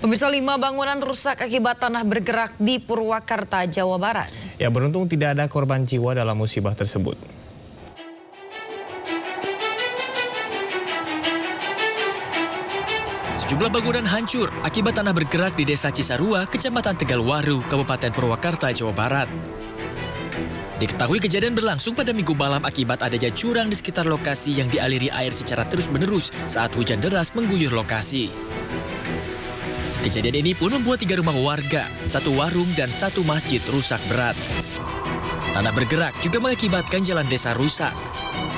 Pemirsa, 5 bangunan rusak akibat tanah bergerak di Purwakarta, Jawa Barat. Ya, beruntung tidak ada korban jiwa dalam musibah tersebut. Sejumlah bangunan hancur akibat tanah bergerak di Desa Cisarua, Kecamatan Tegalwaru, Kabupaten Purwakarta, Jawa Barat. Diketahui kejadian berlangsung pada Minggu malam akibat adanya jurang di sekitar lokasi yang dialiri air secara terus-menerus saat hujan deras mengguyur lokasi. Kejadian ini pun membuat 3 rumah warga, 1 warung dan 1 masjid rusak berat. Tanah bergerak juga mengakibatkan jalan desa rusak.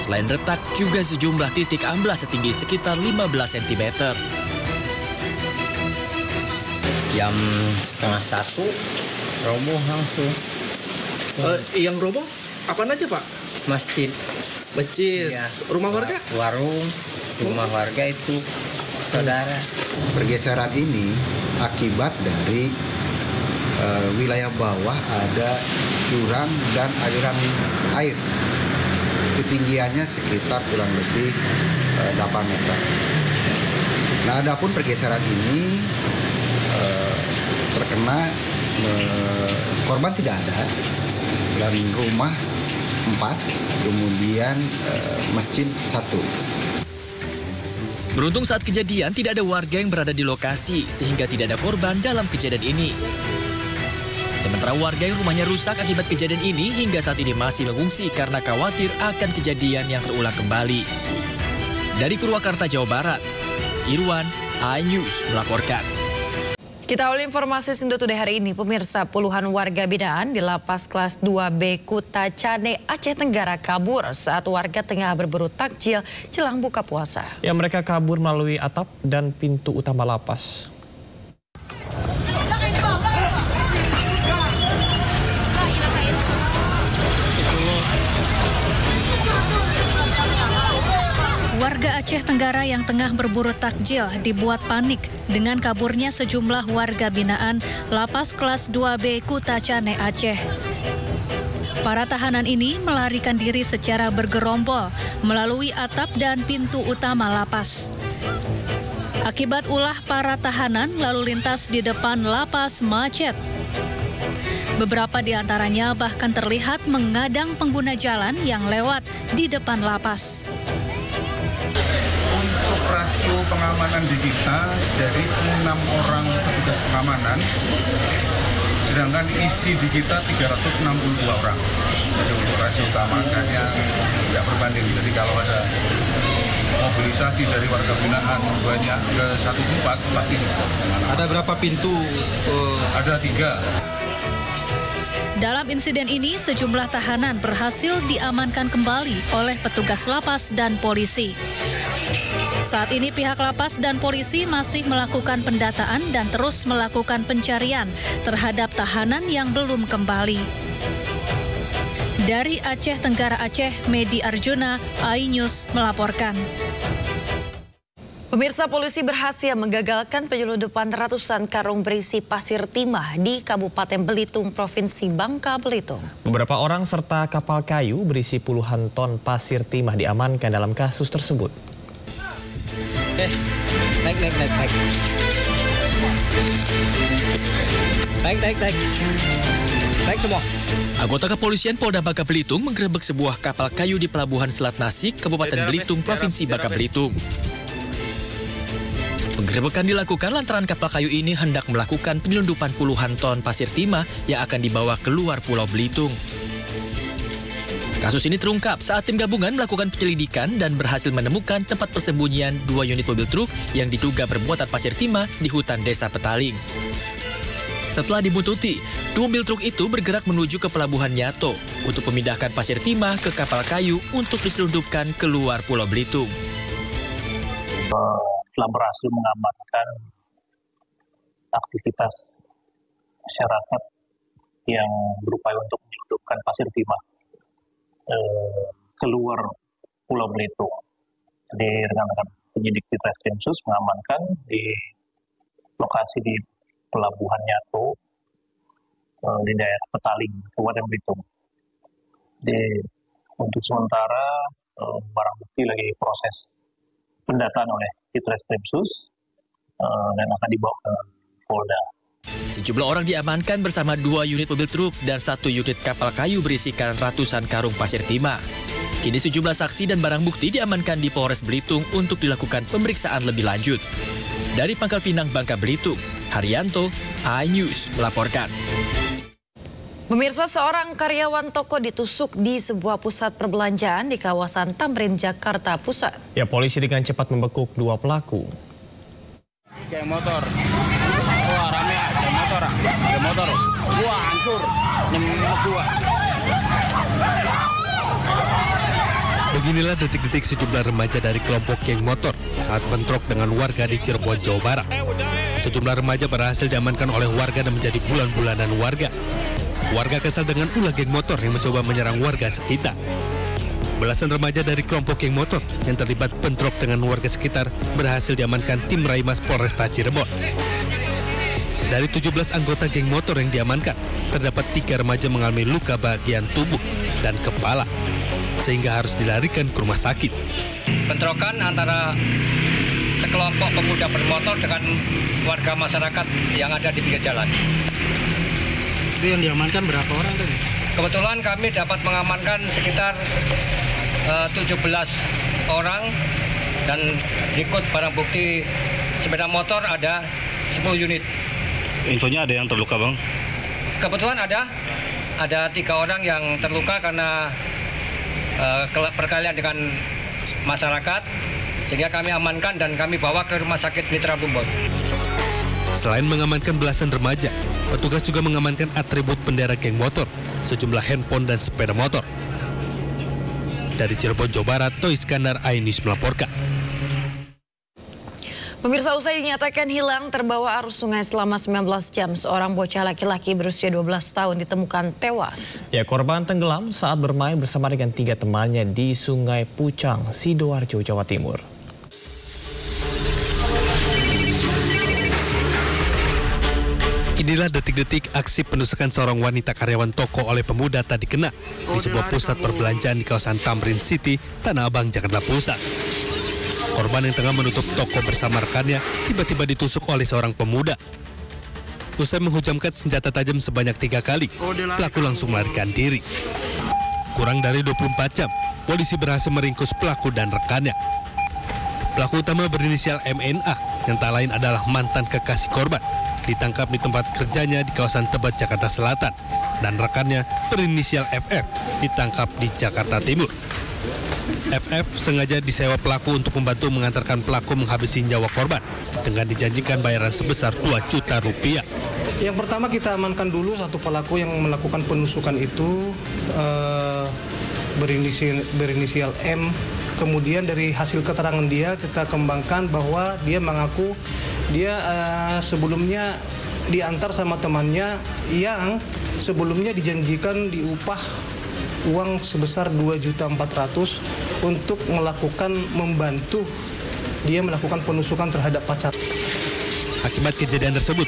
Selain retak, juga sejumlah titik amblas setinggi sekitar 15 cm. Jam 12:30 roboh langsung. Yang roboh apaan aja, Pak? Masjid. Masjid. Ya. Rumah warga? Warung, rumah warga itu saudara. Pergeseran ini akibat dari wilayah bawah ada jurang dan aliran air. Ketinggiannya sekitar kurang lebih 8 meter. Nah, adapun pergeseran ini terkena korban tidak ada, dan rumah 4, kemudian masjid 1. Beruntung saat kejadian tidak ada warga yang berada di lokasi sehingga tidak ada korban dalam kejadian ini. Sementara warga yang rumahnya rusak akibat kejadian ini hingga saat ini masih mengungsi karena khawatir akan kejadian yang terulang kembali. Dari Purwakarta, Jawa Barat, Irwan, iNews melaporkan. Kita awali informasi Sendo Today hari ini, pemirsa. Puluhan warga binaan di Lapas Kelas 2B Kuta Cane, Aceh Tenggara kabur saat warga tengah berburu takjil jelang buka puasa. Ya, mereka kabur melalui atap dan pintu utama lapas. Warga Aceh Tenggara yang tengah berburu takjil dibuat panik dengan kaburnya sejumlah warga binaan Lapas Kelas 2B Kuta Cane, Aceh. Para tahanan ini melarikan diri secara bergerombol melalui atap dan pintu utama lapas. Akibat ulah para tahanan, lalu lintas di depan lapas macet. Beberapa di antaranya bahkan terlihat mengadang pengguna jalan yang lewat di depan lapas. Untuk rasio pengamanan di kita dari 6 orang petugas pengamanan, sedangkan isi di kita 362 orang. Jadi untuk rasio keamanannya tidak berbanding. Jadi kalau ada mobilisasi dari warga binaan banyak ke satu tempat, pasti Ada berapa pintu? ada 3. Dalam insiden ini, sejumlah tahanan berhasil diamankan kembali oleh petugas lapas dan polisi. Saat ini pihak lapas dan polisi masih melakukan pendataan dan terus melakukan pencarian terhadap tahanan yang belum kembali. Dari Aceh Tenggara Aceh, Medi Arjuna, iNews melaporkan. Pemirsa, polisi berhasil menggagalkan penyelundupan ratusan karung berisi pasir timah di Kabupaten Belitung, Provinsi Bangka Belitung. Beberapa orang serta kapal kayu berisi puluhan ton pasir timah diamankan dalam kasus tersebut. Naik. Naik semua. Anggota kepolisian Polda Bangka Belitung menggerebek sebuah kapal kayu di Pelabuhan Selat Nasik, Kabupaten Belitung, Provinsi Bangka Belitung. Penggerebekan dilakukan lantaran kapal kayu ini hendak melakukan penyelundupan puluhan ton pasir timah yang akan dibawa keluar Pulau Belitung. Kasus ini terungkap saat tim gabungan melakukan penyelidikan dan berhasil menemukan tempat persembunyian 2 unit mobil truk yang diduga bermuatan pasir timah di hutan Desa Petaling. Setelah dibuntuti, 2 mobil truk itu bergerak menuju ke Pelabuhan Nyato untuk memindahkan pasir timah ke kapal kayu untuk diselundupkan keluar Pulau Belitung. Telah berhasil mengamankan aktivitas masyarakat yang berupaya untuk menyelundupkan pasir timah keluar Pulau Belitung. Jadi rekan-rekan penyidik di Treskrimsus mengamankan di lokasi di Pelabuhan Nyato di daerah Petaling, Kabupaten Belitung. Untuk sementara barang bukti lagi proses pendataan oleh Treskrimsus dan akan dibawa ke Polda. Sejumlah orang diamankan bersama 2 unit mobil truk dan 1 unit kapal kayu berisikan ratusan karung pasir timah. Kini sejumlah saksi dan barang bukti diamankan di Polres Belitung untuk dilakukan pemeriksaan lebih lanjut. Dari Pangkal Pinang, Bangka Belitung, Haryanto, iNews melaporkan. Pemirsa, seorang karyawan toko ditusuk di sebuah pusat perbelanjaan di kawasan Tamrin, Jakarta Pusat. Ya, polisi dengan cepat membekuk 2 pelaku. Kayak motor. Wah, rame ada motor. Ada motor. Wah, hancur. Gua. Beginilah detik-detik sejumlah remaja dari kelompok geng motor saat bentrok dengan warga di Cirebon, Jawa Barat. Sejumlah remaja berhasil diamankan oleh warga dan menjadi bulan-bulanan warga. Warga kesal dengan ulah geng motor yang mencoba menyerang warga sekitar. Belasan remaja dari kelompok geng motor yang terlibat bentrok dengan warga sekitar berhasil diamankan tim Raimas Polresta Cirebon. Dari 17 anggota geng motor yang diamankan, terdapat 3 remaja mengalami luka bagian tubuh dan kepala, sehingga harus dilarikan ke rumah sakit. Bentrokan antara sekelompok pemuda bermotor dengan warga masyarakat yang ada di pinggir jalan. Itu yang diamankan berapa orang tadi? Kebetulan kami dapat mengamankan sekitar 17 orang dan ikut barang bukti sepeda motor ada 10 unit. Infonya ada yang terluka, Bang? Kebetulan ada 3 orang yang terluka karena perkelahian dengan masyarakat, sehingga kami amankan dan kami bawa ke Rumah Sakit Mitra Bumbon. Selain mengamankan belasan remaja, petugas juga mengamankan atribut bendera geng motor, sejumlah handphone dan sepeda motor. Dari Cirebon, Jawa Barat, Toy Iskandar, iNews melaporkan. Pemirsa, usai dinyatakan hilang terbawa arus sungai selama 19 jam, seorang bocah laki-laki berusia 12 tahun ditemukan tewas. Ya, korban tenggelam saat bermain bersama dengan 3 temannya di Sungai Pucang, Sidoarjo, Jawa Timur. Inilah detik-detik aksi penusukan seorang wanita karyawan toko oleh pemuda tadi kena di sebuah pusat perbelanjaan di kawasan Tamrin City, Tanah Abang, Jakarta Pusat. Korban yang tengah menutup toko bersama rekannya tiba-tiba ditusuk oleh seorang pemuda. Usai menghujamkan senjata tajam sebanyak 3 kali, pelaku langsung melarikan diri. Kurang dari 24 jam, polisi berhasil meringkus pelaku dan rekannya. Pelaku utama berinisial MNA, yang tak lain adalah mantan kekasih korban, ditangkap di tempat kerjanya di kawasan Tebet, Jakarta Selatan, dan rekannya berinisial FF ditangkap di Jakarta Timur. FF sengaja disewa pelaku untuk membantu mengantarkan pelaku menghabisi nyawa korban dengan dijanjikan bayaran sebesar 2 juta rupiah. Yang pertama kita amankan dulu satu pelaku yang melakukan penusukan itu berinisial M. Kemudian dari hasil keterangan dia kita kembangkan bahwa dia mengaku dia sebelumnya diantar sama temannya yang sebelumnya dijanjikan diupah uang sebesar 2.400.000 untuk membantu dia melakukan penusukan terhadap pacar. Akibat kejadian tersebut,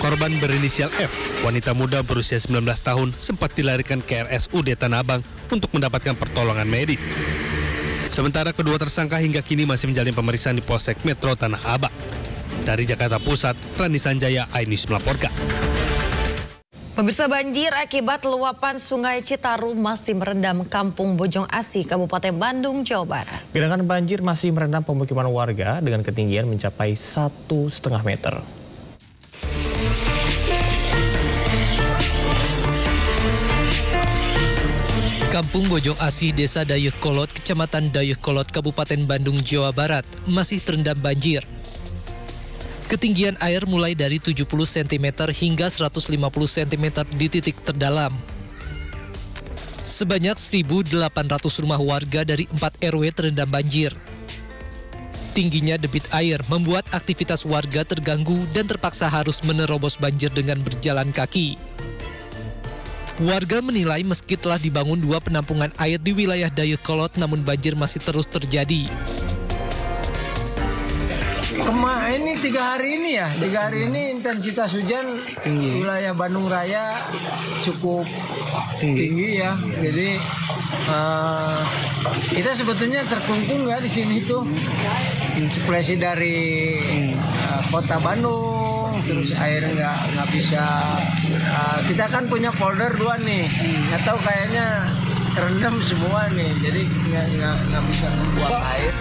korban berinisial F, wanita muda berusia 19 tahun, sempat dilarikan ke RSUD Tanah Abang untuk mendapatkan pertolongan medis. Sementara kedua tersangka hingga kini masih menjalani pemeriksaan di Polsek Metro Tanah Abang. Dari Jakarta Pusat, Rani Sanjaya, iNews melaporkan. Pemirsa, banjir akibat luapan Sungai Citarum masih merendam Kampung Bojong Asih, Kabupaten Bandung, Jawa Barat. Genangan banjir masih merendam pemukiman warga dengan ketinggian mencapai 1,5 meter. Kampung Bojong Asih, Desa Dayuh Kolot, Kecamatan Dayuh Kolot, Kabupaten Bandung, Jawa Barat, masih terendam banjir. Ketinggian air mulai dari 70 cm hingga 150 cm di titik terdalam. Sebanyak 1.800 rumah warga dari 4 RW terendam banjir. Tingginya debit air membuat aktivitas warga terganggu dan terpaksa harus menerobos banjir dengan berjalan kaki. Warga menilai meski telah dibangun 2 penampungan air di wilayah Dayuh Kolot, namun banjir masih terus terjadi. Ini 3 hari ini ya, 3 hari ini intensitas hujan tinggi. Wilayah Bandung Raya cukup tinggi ya. Jadi kita sebetulnya terkungkung ya di sini tuh. Suplesi dari Kota Bandung, terus air nggak bisa. Kita kan punya folder 2 nih, atau kayaknya terendam semua nih, jadi nggak bisa membuat air.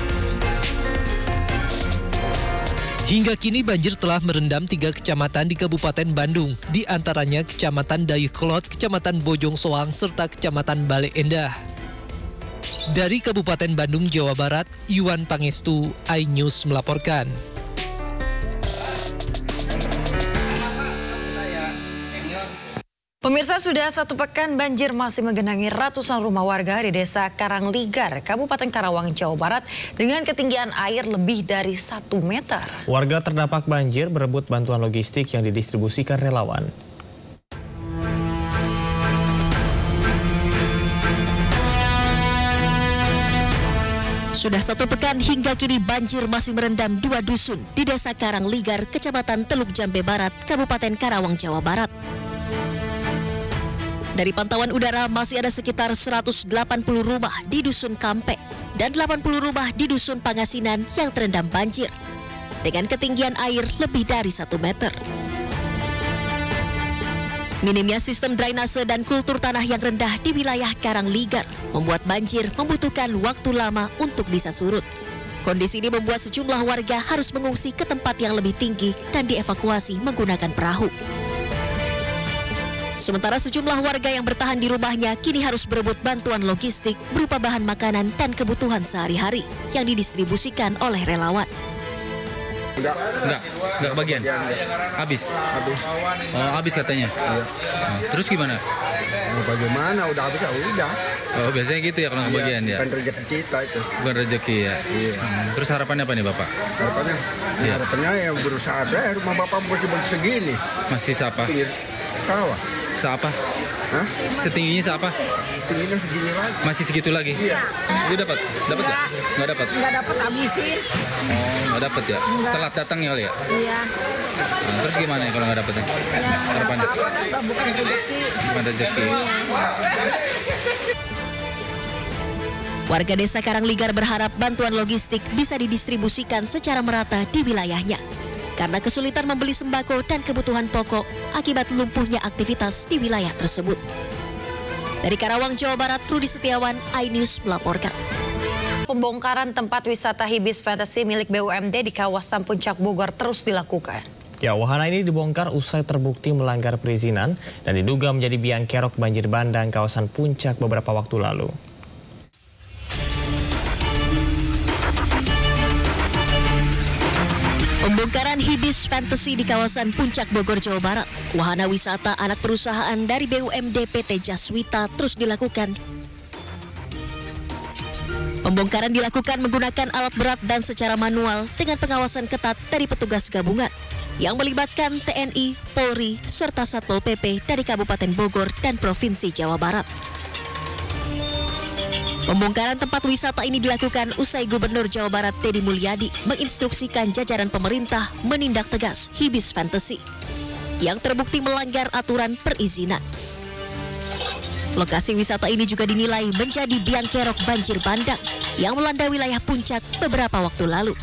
Hingga kini banjir telah merendam 3 kecamatan di Kabupaten Bandung, di antaranya Kecamatan Dayeuhkolot, Kecamatan Bojong Soang, serta Kecamatan Bale Endah. Dari Kabupaten Bandung, Jawa Barat, Iwan Pangestu, iNews melaporkan. Pemirsa, sudah 1 pekan banjir masih menggenangi ratusan rumah warga di Desa Karangligar, Kabupaten Karawang, Jawa Barat dengan ketinggian air lebih dari 1 meter. Warga terdampak banjir berebut bantuan logistik yang didistribusikan relawan. Sudah 1 pekan hingga kini banjir masih merendam 2 dusun di Desa Karangligar, Kecamatan Teluk Jambe Barat, Kabupaten Karawang, Jawa Barat. Dari pantauan udara masih ada sekitar 180 rumah di Dusun Kampe dan 80 rumah di Dusun Pangasinan yang terendam banjir dengan ketinggian air lebih dari 1 meter. Minimnya sistem drainase dan kultur tanah yang rendah di wilayah Karangligar membuat banjir membutuhkan waktu lama untuk bisa surut. Kondisi ini membuat sejumlah warga harus mengungsi ke tempat yang lebih tinggi dan dievakuasi menggunakan perahu. Sementara sejumlah warga yang bertahan di rumahnya kini harus berebut bantuan logistik berupa bahan makanan dan kebutuhan sehari-hari yang didistribusikan oleh relawan. Enggak kebagian. Habis. Oh, habis katanya. Iya. Terus gimana? Bagaimana? Udah habis ya udah. Oh, biasanya gitu ya kalau kebagian ya. Bukan rezeki kita itu. Bukan rezeki ya. Iya. Terus harapannya apa nih Bapak? Harapannya? Ya. Harapannya yang berusaha ada rumah Bapak masih segini. Masih siapa? Kawah. Seapa? Hah? Setingginya seapa? Tingginya segini lagi. Masih segitu lagi? Iya. Itu dapat? Dapat nggak? Nggak dapat? Nggak dapat, habisin. Oh, nggak dapat ya? Enggak. Telat datang ya kali ya? Iya. Nah, terus gimana ya kalau nggak dapatnya? Harapannya? Bukan rezeki. Bukan rezeki. Warga Desa Karangligar berharap bantuan logistik bisa didistribusikan secara merata di wilayahnya karena kesulitan membeli sembako dan kebutuhan pokok akibat lumpuhnya aktivitas di wilayah tersebut. Dari Karawang, Jawa Barat, Rudi Setiawan, iNews melaporkan. Pembongkaran tempat wisata Hibis Fantasy milik BUMD di kawasan Puncak Bogor terus dilakukan. Ya, wahana ini dibongkar usai terbukti melanggar perizinan dan diduga menjadi biang kerok banjir bandang kawasan Puncak beberapa waktu lalu. Pembongkaran Hibis Fantasy di kawasan Puncak Bogor, Jawa Barat. Wahana wisata anak perusahaan dari BUMD PT Jaswita terus dilakukan. Pembongkaran dilakukan menggunakan alat berat dan secara manual dengan pengawasan ketat dari petugas gabungan yang melibatkan TNI, Polri, serta Satpol PP dari Kabupaten Bogor dan Provinsi Jawa Barat. Pembongkaran tempat wisata ini dilakukan usai Gubernur Jawa Barat Teddy Mulyadi menginstruksikan jajaran pemerintah menindak tegas Hibis Fantasy yang terbukti melanggar aturan perizinan. Lokasi wisata ini juga dinilai menjadi biang kerok banjir bandang yang melanda wilayah Puncak beberapa waktu lalu.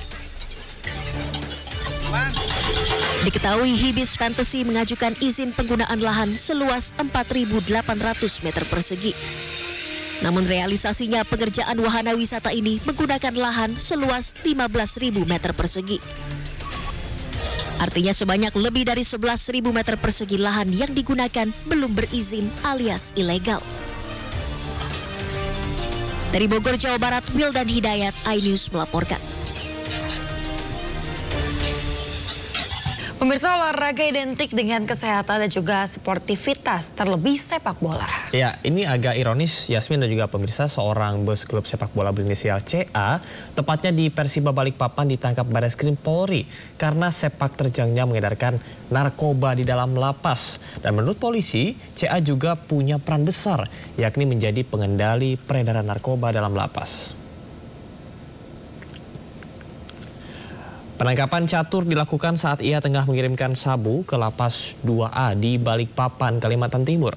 Diketahui Hibis Fantasy mengajukan izin penggunaan lahan seluas 4.800 meter persegi. Namun realisasinya pengerjaan wahana wisata ini menggunakan lahan seluas 15.000 meter persegi. Artinya sebanyak lebih dari 11.000 meter persegi lahan yang digunakan belum berizin alias ilegal. Dari Bogor, Jawa Barat, Wildan Hidayat, iNews melaporkan. Pemirsa, olahraga identik dengan kesehatan dan juga sportivitas, terlebih sepak bola. Ya, ini agak ironis, Yasmin dan juga pemirsa, seorang bos klub sepak bola berinisial CA, tepatnya di Persiba Balikpapan ditangkap Bareskrim Polri karena sepak terjangnya mengedarkan narkoba di dalam lapas. Dan menurut polisi, CA juga punya peran besar, yakni menjadi pengendali peredaran narkoba dalam lapas. Penangkapan Catur dilakukan saat ia tengah mengirimkan sabu ke lapas 2A di Balikpapan, Kalimantan Timur.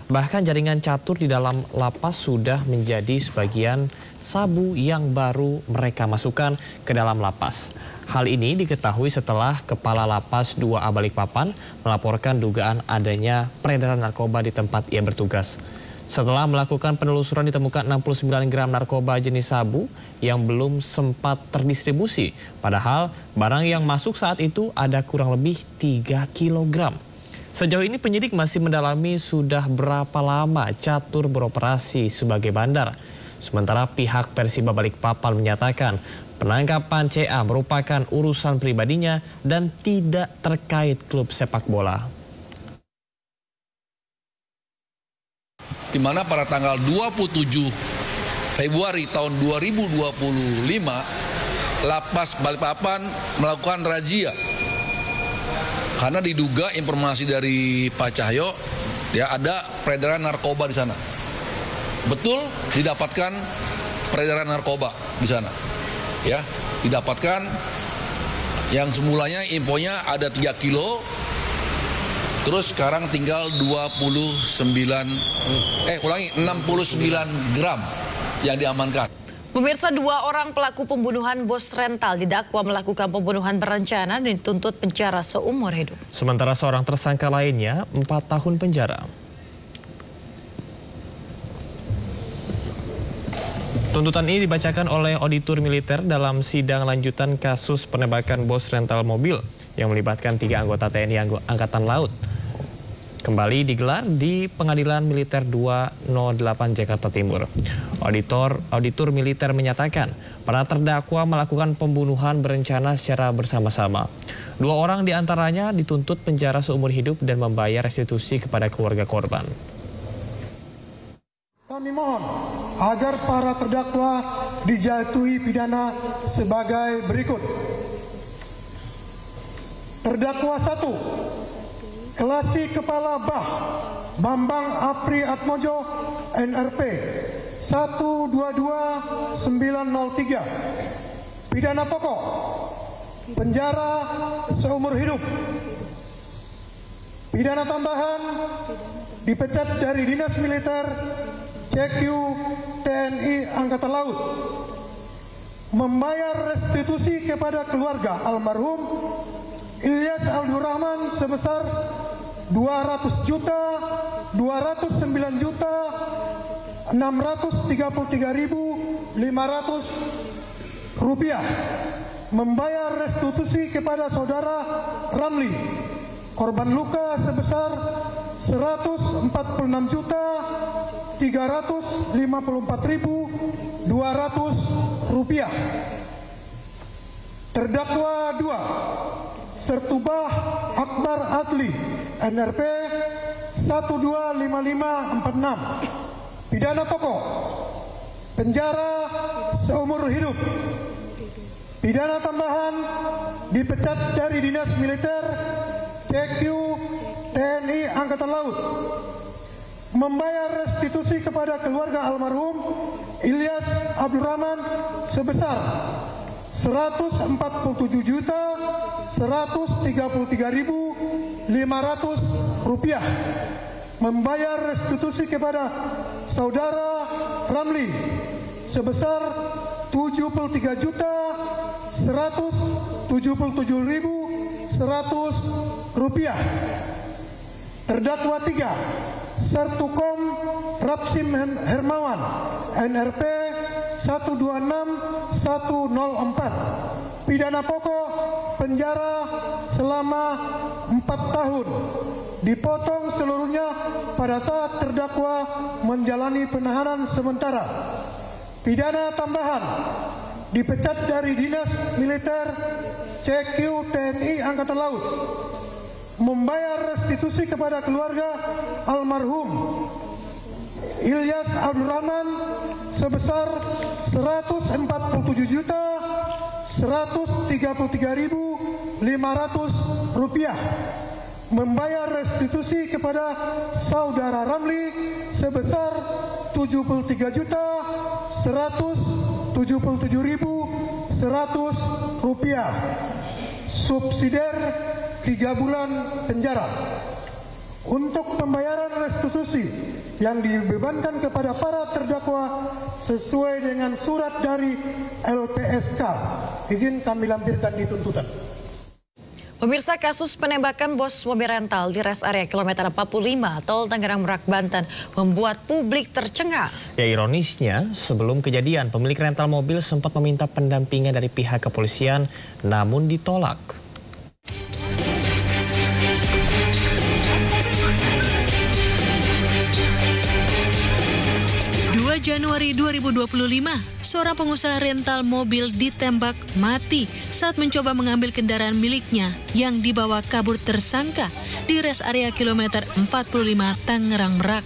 Bahkan jaringan Catur di dalam lapas sudah menjadi sebagian sabu yang baru mereka masukkan ke dalam lapas. Hal ini diketahui setelah Kepala Lapas 2A Balikpapan melaporkan dugaan adanya peredaran narkoba di tempat ia bertugas. Setelah melakukan penelusuran ditemukan 69 gram narkoba jenis sabu yang belum sempat terdistribusi. Padahal barang yang masuk saat itu ada kurang lebih 3 kilogram. Sejauh ini penyidik masih mendalami sudah berapa lama Catur beroperasi sebagai bandar. Sementara pihak Persiba Balikpapan menyatakan penangkapan CA merupakan urusan pribadinya dan tidak terkait klub sepak bola. Di mana pada tanggal 27 Februari tahun 2025, Lapas Balikpapan melakukan razia. Karena diduga informasi dari Pak Cahyo, ya ada peredaran narkoba di sana. Betul didapatkan peredaran narkoba di sana. Ya, didapatkan yang semulanya infonya ada 3 kilo, terus sekarang tinggal 69 gram yang diamankan. Pemirsa, 2 orang pelaku pembunuhan bos rental didakwa melakukan pembunuhan berencana dan dituntut penjara seumur hidup. Sementara seorang tersangka lainnya 4 tahun penjara. Tuntutan ini dibacakan oleh auditor militer dalam sidang lanjutan kasus penembakan bos rental mobil yang melibatkan 3 anggota TNI Angkatan Laut. Kembali digelar di Pengadilan Militer 208 Jakarta Timur. Auditor militer menyatakan para terdakwa melakukan pembunuhan berencana secara bersama-sama. 2 orang diantaranya dituntut penjara seumur hidup dan membayar restitusi kepada keluarga korban. Kami mohon agar para terdakwa dijatuhi pidana sebagai berikut. Terdakwa 1, Kelasi Kepala Bah Bambang Apri Atmojo NRP 122903. Pidana pokok penjara seumur hidup. Pidana tambahan dipecat dari Dinas Militer CQ TNI Angkatan Laut, membayar restitusi kepada keluarga almarhum Ilyas Abdul Rahman sebesar 200.209.633.500 rupiah, membayar restitusi kepada saudara Ramli korban luka sebesar 146.354.200 rupiah. Terdakwa 2, Sertubah Akbar Adli NRP 125546. Pidana pokok penjara seumur hidup. Pidana tambahan dipecat dari Dinas Militer CQ TNI Angkatan Laut, membayar restitusi kepada keluarga almarhum Ilyas Abdul Rahman sebesar 147.133.500 rupiah, membayar restitusi kepada saudara Ramli sebesar 73.177.100 rupiah. Terdakwa 3, Sertukom Rapsim Hermawan NRP 126104. Pidana pokok penjara selama 4 tahun, dipotong seluruhnya pada saat terdakwa menjalani penahanan sementara. Pidana tambahan dipecat dari Dinas Militer CQ TNI Angkatan Laut, membayar restitusi kepada keluarga almarhum Ilyas Abdul Rahman sebesar 147.133.500 rupiah, membayar restitusi kepada saudara Ramli sebesar 73.177.100 rupiah. Subsidiar 3 bulan penjara. untuk pembayaran restitusi yang dibebankan kepada para terdakwa sesuai dengan surat dari LPSK. Izin kami lampirkan di tuntutan. Pemirsa, kasus penembakan bos mobil rental di res area kilometer 45 Tol Tangerang Merak, Banten membuat publik tercengang. Ya, ironisnya, sebelum kejadian pemilik rental mobil sempat meminta pendampingan dari pihak kepolisian namun ditolak. 2 Januari 2025, seorang pengusaha rental mobil ditembak mati saat mencoba mengambil kendaraan miliknya yang dibawa kabur tersangka di res area kilometer 45 Tangerang Merak.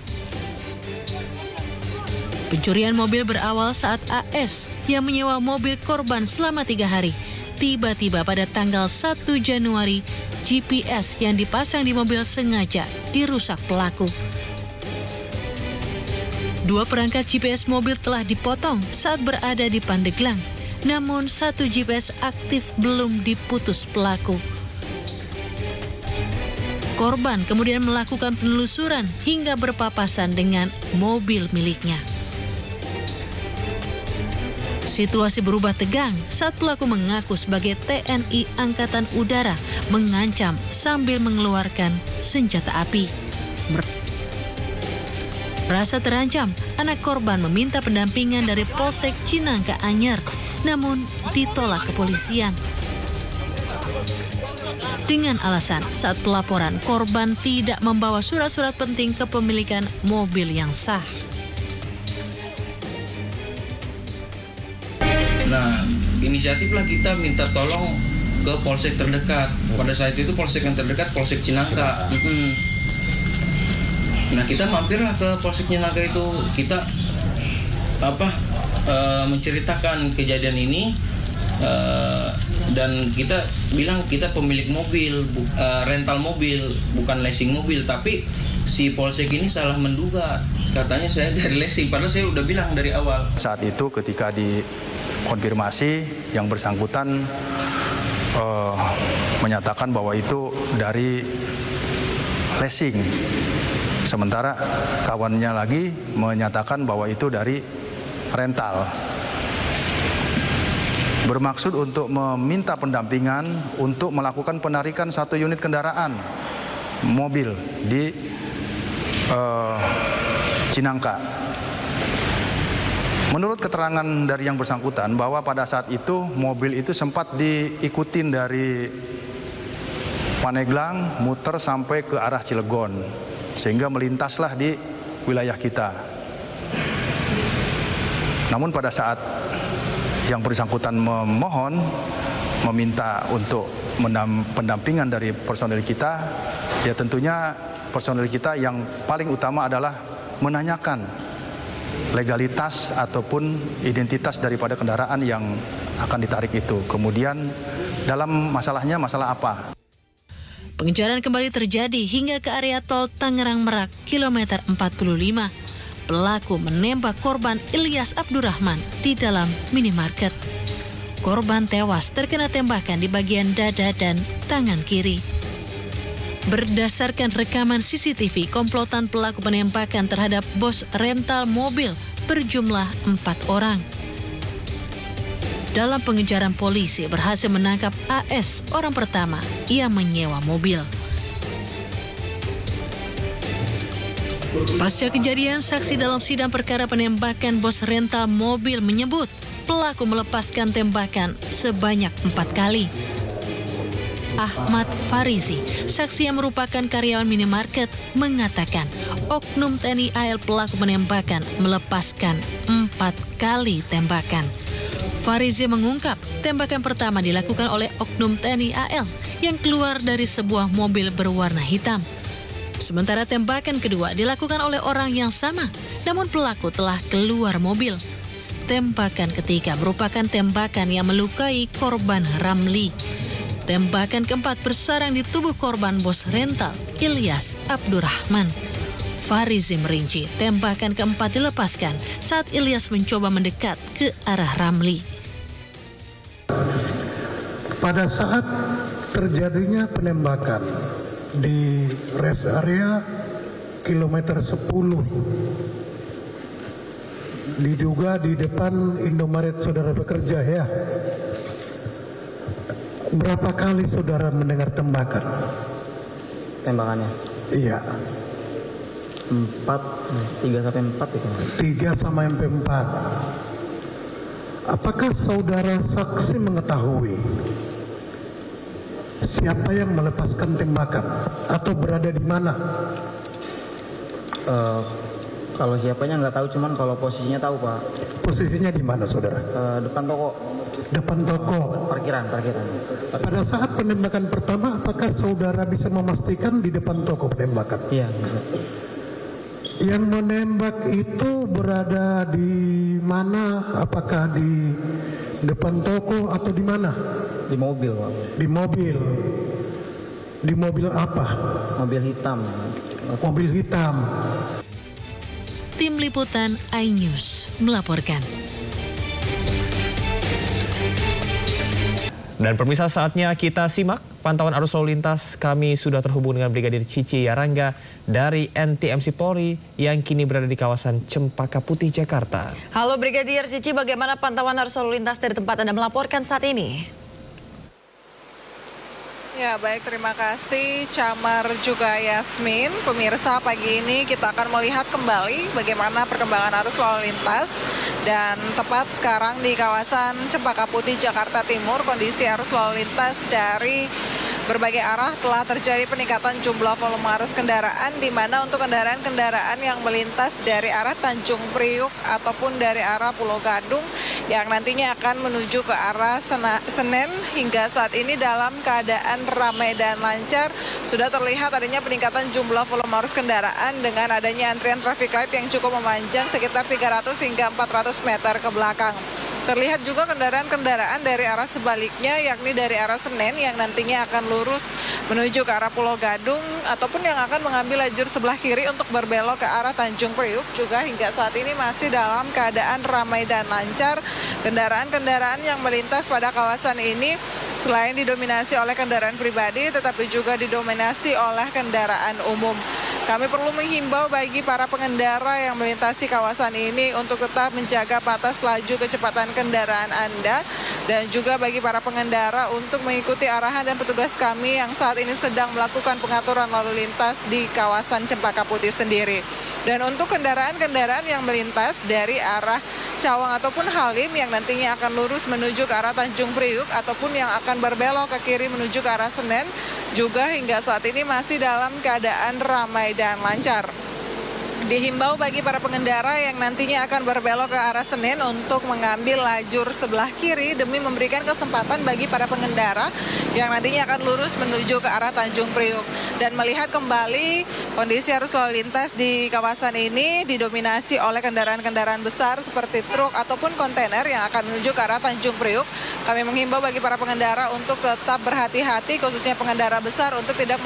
Pencurian mobil berawal saat AS yang menyewa mobil korban selama 3 hari. Tiba-tiba pada tanggal 1 Januari, GPS yang dipasang di mobil sengaja dirusak pelaku. 2 perangkat GPS mobil telah dipotong saat berada di Pandeglang. Namun 1 GPS aktif belum diputus pelaku. Korban kemudian melakukan penelusuran hingga berpapasan dengan mobil miliknya. Situasi berubah tegang saat pelaku mengaku sebagai TNI Angkatan Udara mengancam sambil mengeluarkan senjata api. Merasa terancam, anak korban meminta pendampingan dari Polsek Cinangka Anyar, namun ditolak kepolisian. Dengan alasan saat pelaporan korban tidak membawa surat-surat penting kepemilikan mobil yang sah. Nah, inisiatiflah kita minta tolong ke polsek terdekat. Pada saat itu polsek yang terdekat Polsek Cinangka. Nah, kita mampirlah ke Polsek Cinangka itu. Kita menceritakan kejadian ini dan kita bilang kita pemilik mobil, rental mobil, bukan leasing mobil. Tapi si polsek ini salah menduga. Katanya saya dari leasing, padahal saya udah bilang dari awal. Saat itu ketika dikonfirmasi, yang bersangkutan menyatakan bahwa itu dari leasing. Sementara kawannya lagi menyatakan bahwa itu dari rental. Bermaksud untuk meminta pendampingan untuk melakukan penarikan 1 unit kendaraan mobil di Cinangka. Menurut keterangan dari yang bersangkutan bahwa pada saat itu mobil itu sempat diikutin dari Pandeglang muter sampai ke arah Cilegon, sehingga melintaslah di wilayah kita. Namun pada saat yang bersangkutan memohon, meminta untuk pendampingan dari personel kita, ya tentunya personel kita yang paling utama adalah menanyakan legalitas ataupun identitas daripada kendaraan yang akan ditarik itu. Kemudian dalam masalahnya masalah apa? Pengejaran kembali terjadi hingga ke area tol Tangerang Merak, kilometer 45. Pelaku menembak korban Ilyas Abdurrahman di dalam minimarket. Korban tewas terkena tembakan di bagian dada dan tangan kiri. Berdasarkan rekaman CCTV, komplotan pelaku penembakan terhadap bos rental mobil berjumlah 4 orang. Dalam pengejaran polisi berhasil menangkap AS, orang pertama yang menyewa mobil. Pasca kejadian, saksi dalam sidang perkara penembakan bos rental mobil menyebut pelaku melepaskan tembakan sebanyak 4 kali. Ahmad Farizi, saksi yang merupakan karyawan minimarket, mengatakan oknum TNI AL pelaku penembakan melepaskan 4 kali tembakan. Farizi mengungkap tembakan pertama dilakukan oleh oknum TNI AL yang keluar dari sebuah mobil berwarna hitam. Sementara tembakan kedua dilakukan oleh orang yang sama, namun pelaku telah keluar mobil. Tembakan ketiga merupakan tembakan yang melukai korban Ramli. Tembakan keempat bersarang di tubuh korban bos rental, Ilyas Abdurrahman. Farizi merinci tembakan keempat dilepaskan saat Ilyas mencoba mendekat ke arah Ramli. Pada saat terjadinya penembakan di rest area kilometer 10. Diduga di depan Indomaret saudara bekerja ya. Berapa kali saudara mendengar tembakan? Tembakannya? Iya. 3 sampai 4 itu. 3 sampai 4. Apakah saudara saksi mengetahui siapa yang melepaskan tembakan atau berada di mana? Kalau siapanya nggak tahu, cuman kalau posisinya tahu Pak. Posisinya di mana saudara? Depan toko. Depan toko. Parkiran. Pada saat penembakan pertama, apakah saudara bisa memastikan di depan toko penembakan? Iya. Bisa. Yang menembak itu berada di mana? Apakah di depan toko atau di mana? Di mobil Pak. Di mobil. Di mobil apa? Mobil hitam. Mobil hitam. Tim Liputan iNews melaporkan. Dan pemirsa, saatnya kita simak pantauan arus lalu lintas. Kami sudah terhubung dengan Brigadir Cici Yarangga dari NTMC Polri yang kini berada di kawasan Cempaka Putih, Jakarta. Halo Brigadir Cici, bagaimana pantauan arus lalu lintas dari tempat Anda melaporkan saat ini? Ya baik, terima kasih Camar juga Yasmin. Pemirsa, pagi ini kita akan melihat kembali bagaimana perkembangan arus lalu lintas. Dan tepat sekarang di kawasan Cempaka Putih, Jakarta Timur, kondisi arus lalu lintas dari berbagai arah telah terjadi peningkatan jumlah volume arus kendaraan, di mana untuk kendaraan-kendaraan yang melintas dari arah Tanjung Priuk ataupun dari arah Pulau Gadung yang nantinya akan menuju ke arah Senen hingga saat ini dalam keadaan ramai dan lancar. Sudah terlihat adanya peningkatan jumlah volume arus kendaraan dengan adanya antrian traffic light yang cukup memanjang sekitar 300 hingga 400 meter ke belakang. Terlihat juga kendaraan-kendaraan dari arah sebaliknya, yakni dari arah Senen yang nantinya akan lurus menuju ke arah Pulau Gadung ataupun yang akan mengambil lajur sebelah kiri untuk berbelok ke arah Tanjung Priuk juga hingga saat ini masih dalam keadaan ramai dan lancar. Kendaraan-kendaraan yang melintas pada kawasan ini selain didominasi oleh kendaraan pribadi tetapi juga didominasi oleh kendaraan umum. Kami perlu menghimbau bagi para pengendara yang melintasi kawasan ini untuk tetap menjaga batas laju kecepatan kendaraan Anda dan juga bagi para pengendara untuk mengikuti arahan dan petugas kami yang saat ini sedang melakukan pengaturan lalu lintas di kawasan Cempaka Putih sendiri. Dan untuk kendaraan-kendaraan yang melintas dari arah Cawang ataupun Halim yang nantinya akan lurus menuju ke arah Tanjung Priuk ataupun yang akan berbelok ke kiri menuju ke arah Senen juga hingga saat ini masih dalam keadaan ramai dan lancar. Dihimbau bagi para pengendara yang nantinya akan berbelok ke arah Senen untuk mengambil lajur sebelah kiri demi memberikan kesempatan bagi para pengendara yang nantinya akan lurus menuju ke arah Tanjung Priuk. Dan melihat kembali kondisi arus lalu lintas di kawasan ini didominasi oleh kendaraan-kendaraan besar seperti truk ataupun kontainer yang akan menuju ke arah Tanjung Priuk. Kami menghimbau bagi para pengendara untuk tetap berhati-hati, khususnya pengendara besar, untuk tidak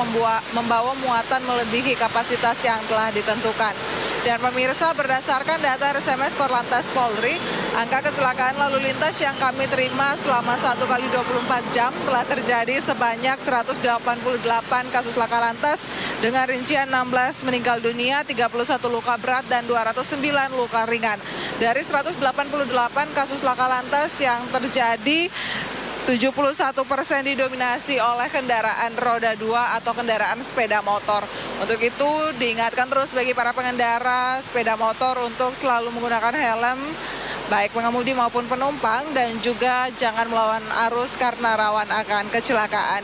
membawa muatan melebihi kapasitas yang telah ditentukan. Dan pemirsa, berdasarkan data RSMS Korlantas Polri, angka kecelakaan lalu lintas yang kami terima selama 1 kali 24 jam telah terjadi sebanyak 188 kasus laka lantas dengan rincian 16 meninggal dunia, 31 luka berat, dan 209 luka ringan. Dari 188 kasus laka lantas yang terjadi, 71% didominasi oleh kendaraan roda 2 atau kendaraan sepeda motor. Untuk itu diingatkan terus bagi para pengendara sepeda motor untuk selalu menggunakan helm, baik pengemudi maupun penumpang, dan juga jangan melawan arus karena rawan akan kecelakaan.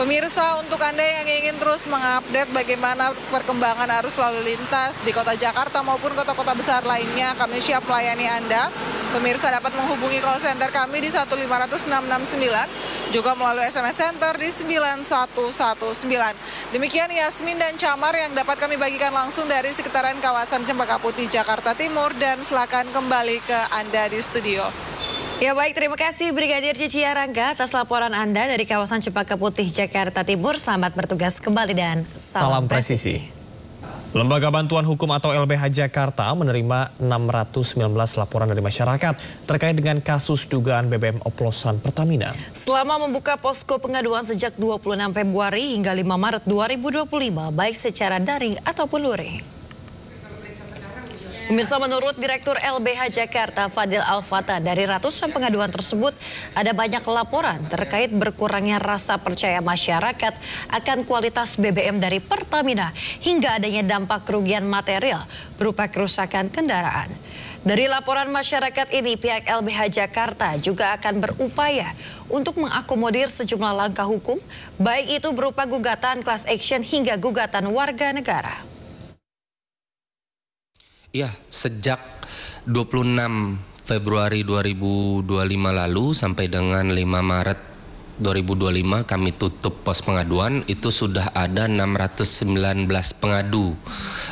Pemirsa, untuk Anda yang ingin terus mengupdate bagaimana perkembangan arus lalu lintas di kota Jakarta maupun kota-kota besar lainnya, kami siap melayani Anda. Pemirsa dapat menghubungi call center kami di 1500669, juga melalui SMS Center di 9119. Demikian Yasmin dan Camar yang dapat kami bagikan langsung dari sekitaran kawasan Cempaka Putih, Jakarta Timur, dan silakan kembali ke Anda di studio. Ya baik, terima kasih Brigadir Cici Yarangga atas laporan Anda dari kawasan Cempaka Putih, Jakarta Timur. Selamat bertugas kembali dan salam presisi. Lembaga Bantuan Hukum atau LBH Jakarta menerima 619 laporan dari masyarakat terkait dengan kasus dugaan BBM oplosan Pertamina. Selama membuka posko pengaduan sejak 26 Februari hingga 5 Maret 2025, baik secara daring ataupun luring. Pemirsa, menurut Direktur LBH Jakarta Fadil Al-Fatah, dari ratusan pengaduan tersebut ada banyak laporan terkait berkurangnya rasa percaya masyarakat akan kualitas BBM dari Pertamina hingga adanya dampak kerugian material berupa kerusakan kendaraan. Dari laporan masyarakat ini, pihak LBH Jakarta juga akan berupaya untuk mengakomodir sejumlah langkah hukum, baik itu berupa gugatan class action hingga gugatan warga negara. Ya, sejak 26 Februari 2025 lalu sampai dengan 5 Maret 2025 kami tutup pos pengaduan, itu sudah ada 619 pengadu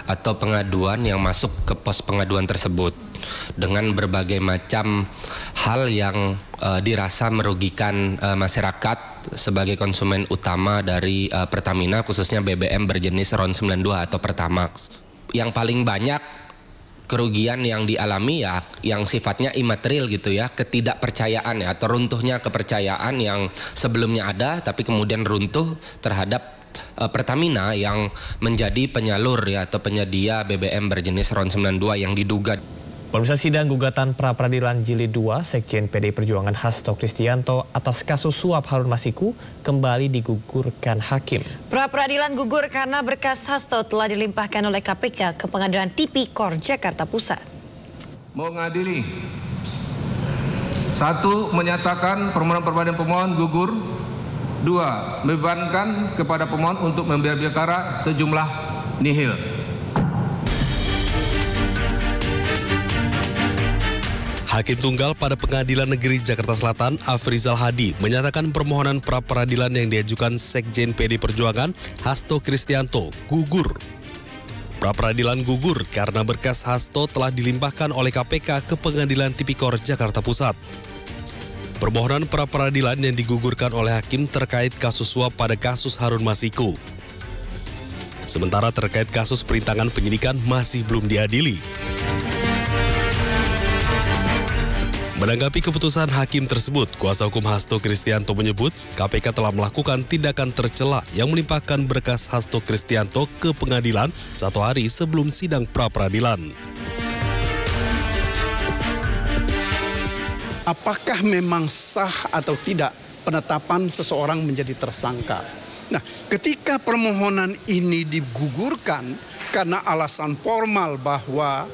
atau pengaduan yang masuk ke pos pengaduan tersebut dengan berbagai macam hal yang dirasa merugikan masyarakat sebagai konsumen utama dari Pertamina, khususnya BBM berjenis RON 92 atau Pertamax. Yang paling banyak kerugian yang dialami ya yang sifatnya imaterial gitu ya, ketidakpercayaan ya, atau runtuhnya kepercayaan yang sebelumnya ada tapi kemudian runtuh terhadap Pertamina yang menjadi penyalur ya atau penyedia BBM berjenis RON 92 yang diduga. Pemirsa, sidang gugatan pra-peradilan Jilid 2 Sekjen PDI Perjuangan Hasto Kristianto atas kasus suap Harun Masiku kembali digugurkan hakim. Pra-peradilan gugur karena berkas Hasto telah dilimpahkan oleh KPK ke Pengadilan Tipikor Jakarta Pusat. Mengadili 1. Menyatakan permohonan pemohon gugur. 2. Membebankan kepada pemohon untuk membayar perkara sejumlah nihil. Hakim Tunggal pada Pengadilan Negeri Jakarta Selatan, Afrizal Hadi, menyatakan permohonan pra-peradilan yang diajukan Sekjen PDI Perjuangan Hasto Kristianto gugur. Pra-peradilan gugur karena berkas Hasto telah dilimpahkan oleh KPK ke Pengadilan Tipikor Jakarta Pusat. Permohonan pra-peradilan yang digugurkan oleh hakim terkait kasus suap pada kasus Harun Masiku. Sementara terkait kasus perintangan penyidikan masih belum diadili. Menanggapi keputusan hakim tersebut, kuasa hukum Hasto Kristianto menyebut KPK telah melakukan tindakan tercela yang melimpahkan berkas Hasto Kristianto ke pengadilan 1 hari sebelum sidang pra-peradilan. Apakah memang sah atau tidak penetapan seseorang menjadi tersangka? Nah, ketika permohonan ini digugurkan karena alasan formal bahwa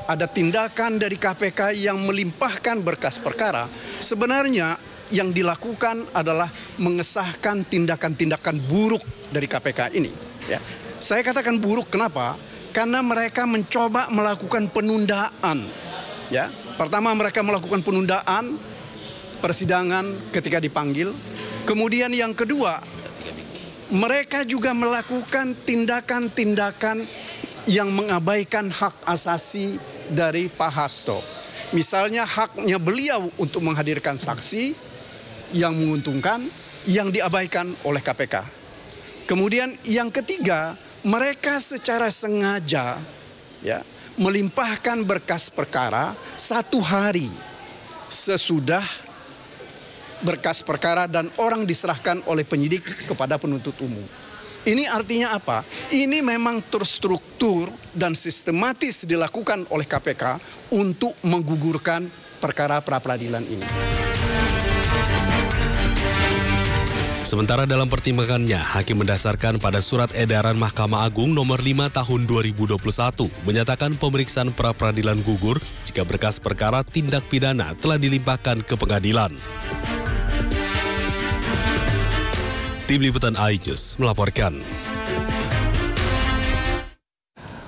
ada tindakan dari KPK yang melimpahkan berkas perkara, sebenarnya yang dilakukan adalah mengesahkan tindakan-tindakan buruk dari KPK ini. Ya. Saya katakan buruk, kenapa? Karena mereka mencoba melakukan penundaan. Ya. Pertama, mereka melakukan penundaan persidangan ketika dipanggil. Kemudian yang kedua, mereka juga melakukan tindakan-tindakan yang mengabaikan hak asasi dari Pak Hasto. Misalnya haknya beliau untuk menghadirkan saksi yang menguntungkan, yang diabaikan oleh KPK. Kemudian yang ketiga, mereka secara sengaja ya, melimpahkan berkas perkara 1 hari sesudah berkas perkara dan orang diserahkan oleh penyidik kepada penuntut umum. Ini artinya apa? Ini memang terstruktur dan sistematis dilakukan oleh KPK untuk menggugurkan perkara pra-peradilan ini. Sementara dalam pertimbangannya, hakim mendasarkan pada surat edaran Mahkamah Agung nomor 5 tahun 2021 menyatakan pemeriksaan pra-peradilan gugur jika berkas perkara tindak pidana telah dilimpahkan ke pengadilan. Tim Liputan iNews melaporkan.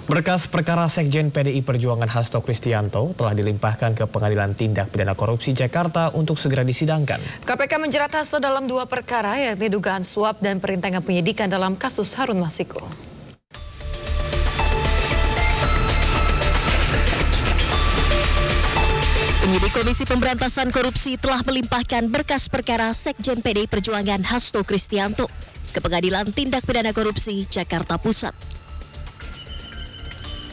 Berkas perkara Sekjen PDI Perjuangan Hasto Kristianto telah dilimpahkan ke Pengadilan Tindak Pidana Korupsi Jakarta untuk segera disidangkan. KPK menjerat Hasto dalam 2 perkara, yakni dugaan suap dan perintangan penyidikan dalam kasus Harun Masiku. Penyidik Komisi Pemberantasan Korupsi telah melimpahkan berkas perkara Sekjen PDI Perjuangan Hasto Kristianto ke Pengadilan Tindak Pidana Korupsi Jakarta Pusat.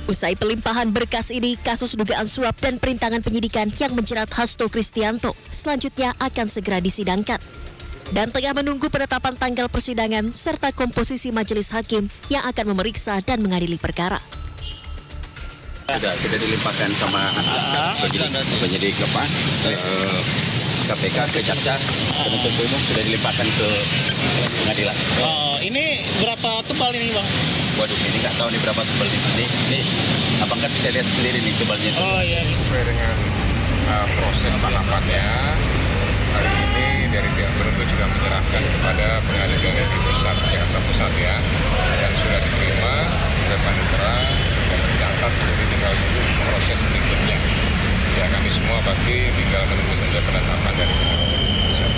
Usai pelimpahan berkas ini, kasus dugaan suap dan perintangan penyidikan yang menjerat Hasto Kristianto selanjutnya akan segera disidangkan. Dan tengah menunggu penetapan tanggal persidangan serta komposisi majelis hakim yang akan memeriksa dan mengadili perkara. Sudah dilimpahkan sama penyidik KPK ke jaksa penuntut umum, sudah dilimpahkan ke pengadilan. Ini berapa tebal ini, Bang? Waduh, ini nggak tahu nih berapa tebal ini. Abang kan bisa lihat sendiri nih tebalnya. Oh iya. Sesuai dengan proses tahapannya, hari ini dari pihak penuntut sudah menyerahkan kepada Pengadilan Negeri Pusat Jakarta Pusat ya, dan sudah diterima oleh panitera dan tercatat, jadi tinggal proses berikutnya. Ya, kami semua pasti tinggal menunggu saja penetapan dari pusat.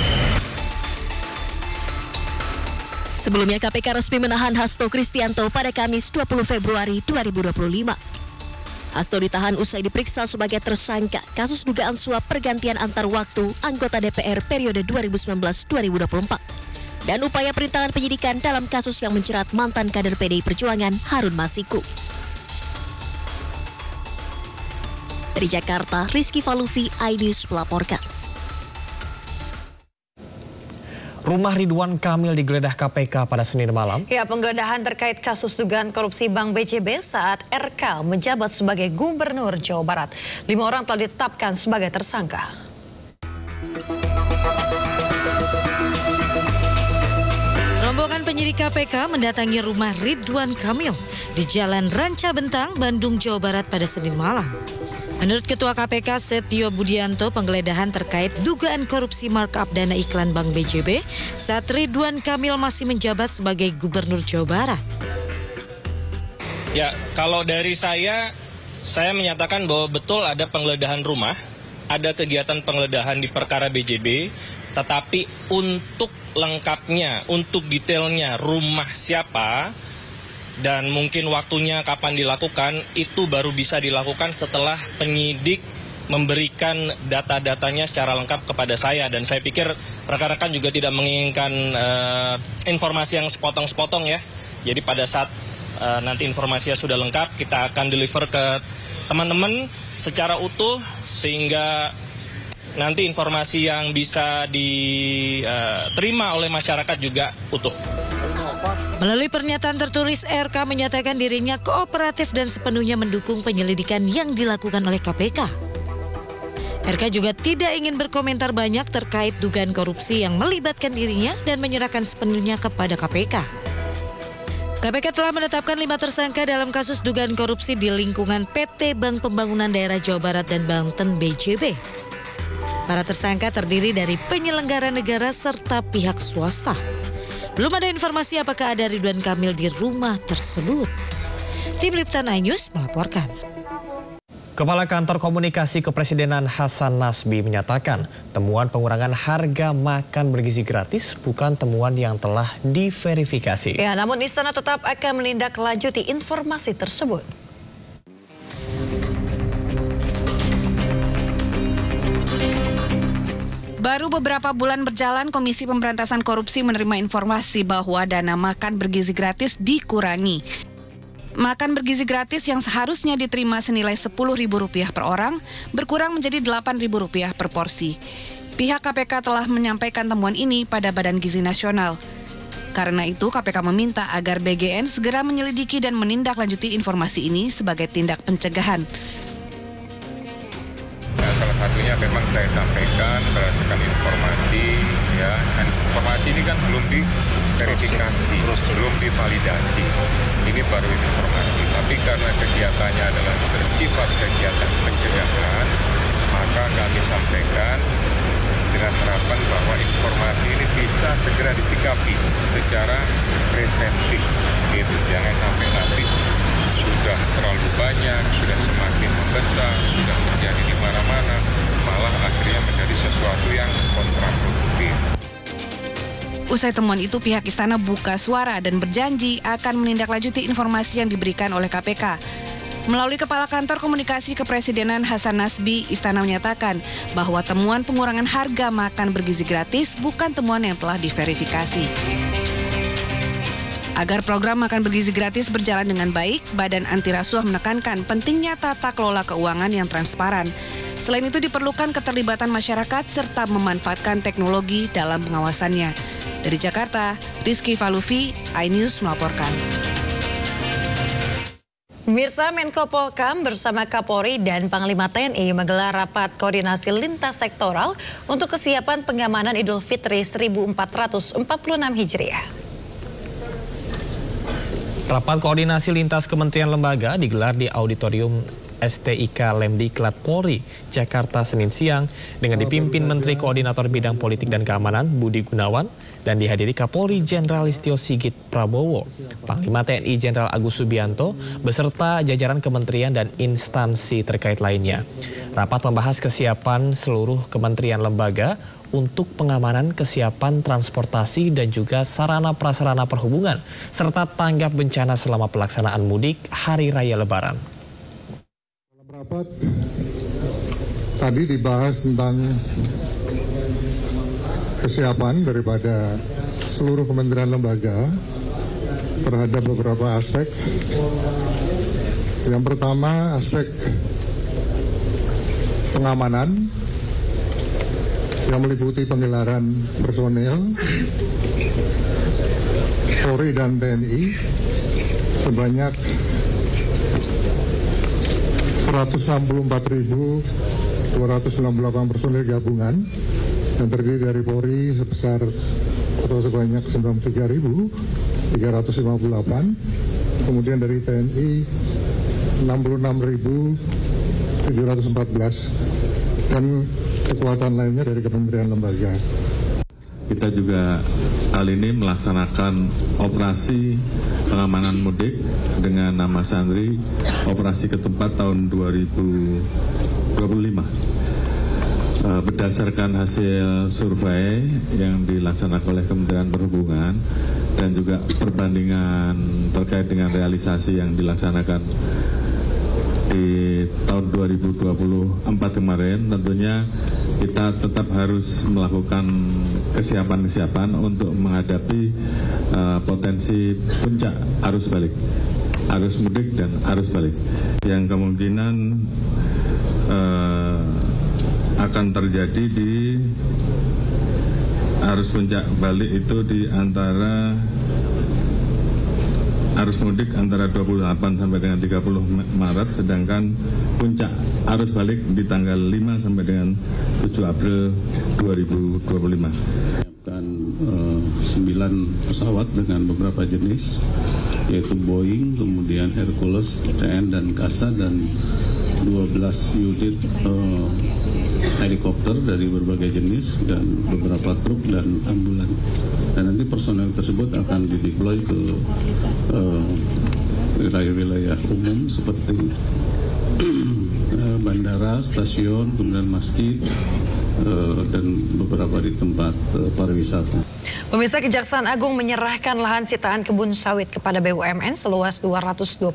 Sebelumnya KPK resmi menahan Hasto Kristianto pada Kamis 20 Februari 2025. Hasto ditahan usai diperiksa sebagai tersangka kasus dugaan suap pergantian antar waktu anggota DPR periode 2019-2024 dan upaya perintangan penyidikan dalam kasus yang menjerat mantan kader PDI Perjuangan Harun Masiku. Dari Jakarta, Rizky Falufi, iNews melaporkan. Rumah Ridwan Kamil digeledah KPK pada Senin malam. Ya, penggeledahan terkait kasus dugaan korupsi Bank BJB saat RK menjabat sebagai Gubernur Jawa Barat. 5 orang telah ditetapkan sebagai tersangka. Rombongan penyidik KPK mendatangi rumah Ridwan Kamil di Jalan Ranca Bentang, Bandung, Jawa Barat pada Senin malam. Menurut Ketua KPK Setio Budianto, penggeledahan terkait dugaan korupsi markup dana iklan Bank BJB saat Ridwan Kamil masih menjabat sebagai Gubernur Jawa Barat. Ya, kalau dari saya menyatakan bahwa betul ada penggeledahan rumah, ada kegiatan penggeledahan di perkara BJB, tetapi untuk lengkapnya, untuk detailnya rumah siapa, dan mungkin waktunya kapan dilakukan, itu baru bisa dilakukan setelah penyidik memberikan data-datanya secara lengkap kepada saya. Dan saya pikir rekan-rekan juga tidak menginginkan informasi yang sepotong-sepotong ya. Jadi pada saat nanti informasinya sudah lengkap, kita akan deliver ke teman-teman secara utuh, sehingga nanti informasi yang bisa diterima oleh masyarakat juga utuh. Melalui pernyataan tertulis, RK menyatakan dirinya kooperatif dan sepenuhnya mendukung penyelidikan yang dilakukan oleh KPK. RK juga tidak ingin berkomentar banyak terkait dugaan korupsi yang melibatkan dirinya dan menyerahkan sepenuhnya kepada KPK. KPK telah menetapkan 5 tersangka dalam kasus dugaan korupsi di lingkungan PT Bank Pembangunan Daerah Jawa Barat dan Banten BJB. Para tersangka terdiri dari penyelenggara negara serta pihak swasta. Belum ada informasi apakah ada Ridwan Kamil di rumah tersebut. Tim Liputan iNews melaporkan. Kepala Kantor Komunikasi Kepresidenan Hasan Nasbi menyatakan temuan pengurangan harga makan bergizi gratis bukan temuan yang telah diverifikasi. Ya, namun Istana tetap akan menindaklanjuti informasi tersebut. Baru beberapa bulan berjalan, Komisi Pemberantasan Korupsi menerima informasi bahwa dana makan bergizi gratis dikurangi. Makan bergizi gratis yang seharusnya diterima senilai Rp10.000 per orang, berkurang menjadi Rp8.000 per porsi. Pihak KPK telah menyampaikan temuan ini pada Badan Gizi Nasional. Karena itu, KPK meminta agar BGN segera menyelidiki dan menindaklanjuti informasi ini sebagai tindak pencegahan. Salah satunya memang saya sampaikan berdasarkan informasi, ya, dan informasi ini kan belum diverifikasi, belum divalidasi. Ini baru informasi, tapi karena kegiatannya adalah bersifat kegiatan pencegahan, maka kami sampaikan dengan harapan bahwa informasi ini bisa segera disikapi secara preventif, gitu. Jangan sampai nanti sudah terlalu banyak, sudah semakin membesar, sudah terjadi di mana-mana, malah akhirnya menjadi sesuatu yang kontraproduktif. Usai temuan itu, pihak Istana buka suara dan berjanji akan menindaklanjuti informasi yang diberikan oleh KPK. Melalui Kepala Kantor Komunikasi Kepresidenan Hasan Nasbi, Istana menyatakan bahwa temuan pengurangan harga makan bergizi gratis bukan temuan yang telah diverifikasi. Agar program makan bergizi gratis berjalan dengan baik, Badan Anti Rasuah menekankan pentingnya tata kelola keuangan yang transparan. Selain itu diperlukan keterlibatan masyarakat serta memanfaatkan teknologi dalam pengawasannya. Dari Jakarta, Rizky Falufi, iNews melaporkan. Pemirsa, Menko Polhukam bersama Kapolri dan Panglima TNI menggelar rapat koordinasi lintas sektoral untuk kesiapan pengamanan Idul Fitri 1446 Hijriah. Rapat koordinasi lintas kementerian lembaga digelar di Auditorium STIK Lemdiklat Polri, Jakarta Senin siang dengan dipimpin Menteri Koordinator Bidang Politik dan Keamanan Budi Gunawan dan dihadiri Kapolri Jenderal Listio Sigit Prabowo, Panglima TNI Jenderal Agus Subianto beserta jajaran kementerian dan instansi terkait lainnya. Rapat membahas kesiapan seluruh kementerian lembaga untuk pengamanan kesiapan transportasi dan juga sarana prasarana perhubungan serta tanggap bencana selama pelaksanaan mudik Hari Raya Lebaran. Rapat tadi dibahas tentang kesiapan daripada seluruh kementerian lembaga terhadap beberapa aspek. Yang pertama, aspek pengamanan yang meliputi penggelaran personil Polri dan TNI sebanyak 164.298 personil gabungan yang terdiri dari Polri sebanyak 93.358, kemudian dari TNI 66.714 dan kekuatan lainnya dari kementerian lembaga. Kita juga kali ini melaksanakan operasi pengamanan mudik dengan nama Sandri Operasi Ketupat tahun 2025. Berdasarkan hasil survei yang dilaksanakan oleh Kementerian Perhubungan dan juga perbandingan terkait dengan realisasi yang dilaksanakan di tahun 2024 kemarin, tentunya kita tetap harus melakukan kesiapan-kesiapan untuk menghadapi potensi puncak arus balik, arus mudik dan arus balik yang kemungkinan akan terjadi di arus puncak balik itu di antara arus mudik antara 28 sampai dengan 30 Maret, sedangkan puncak arus balik di tanggal 5 sampai dengan 7 April 2025. Menyiapkan 9 pesawat dengan beberapa jenis, yaitu Boeing, kemudian Hercules, TN dan Kasa, dan 12 unit helikopter dari berbagai jenis dan beberapa truk dan ambulan. Dan nanti personel tersebut akan dideploy ke wilayah-wilayah umum seperti bandara, stasiun, kemudian masjid, dan beberapa di tempat pariwisata. Pemirsa, Kejaksaan Agung menyerahkan lahan sitaan kebun sawit kepada BUMN seluas 221.000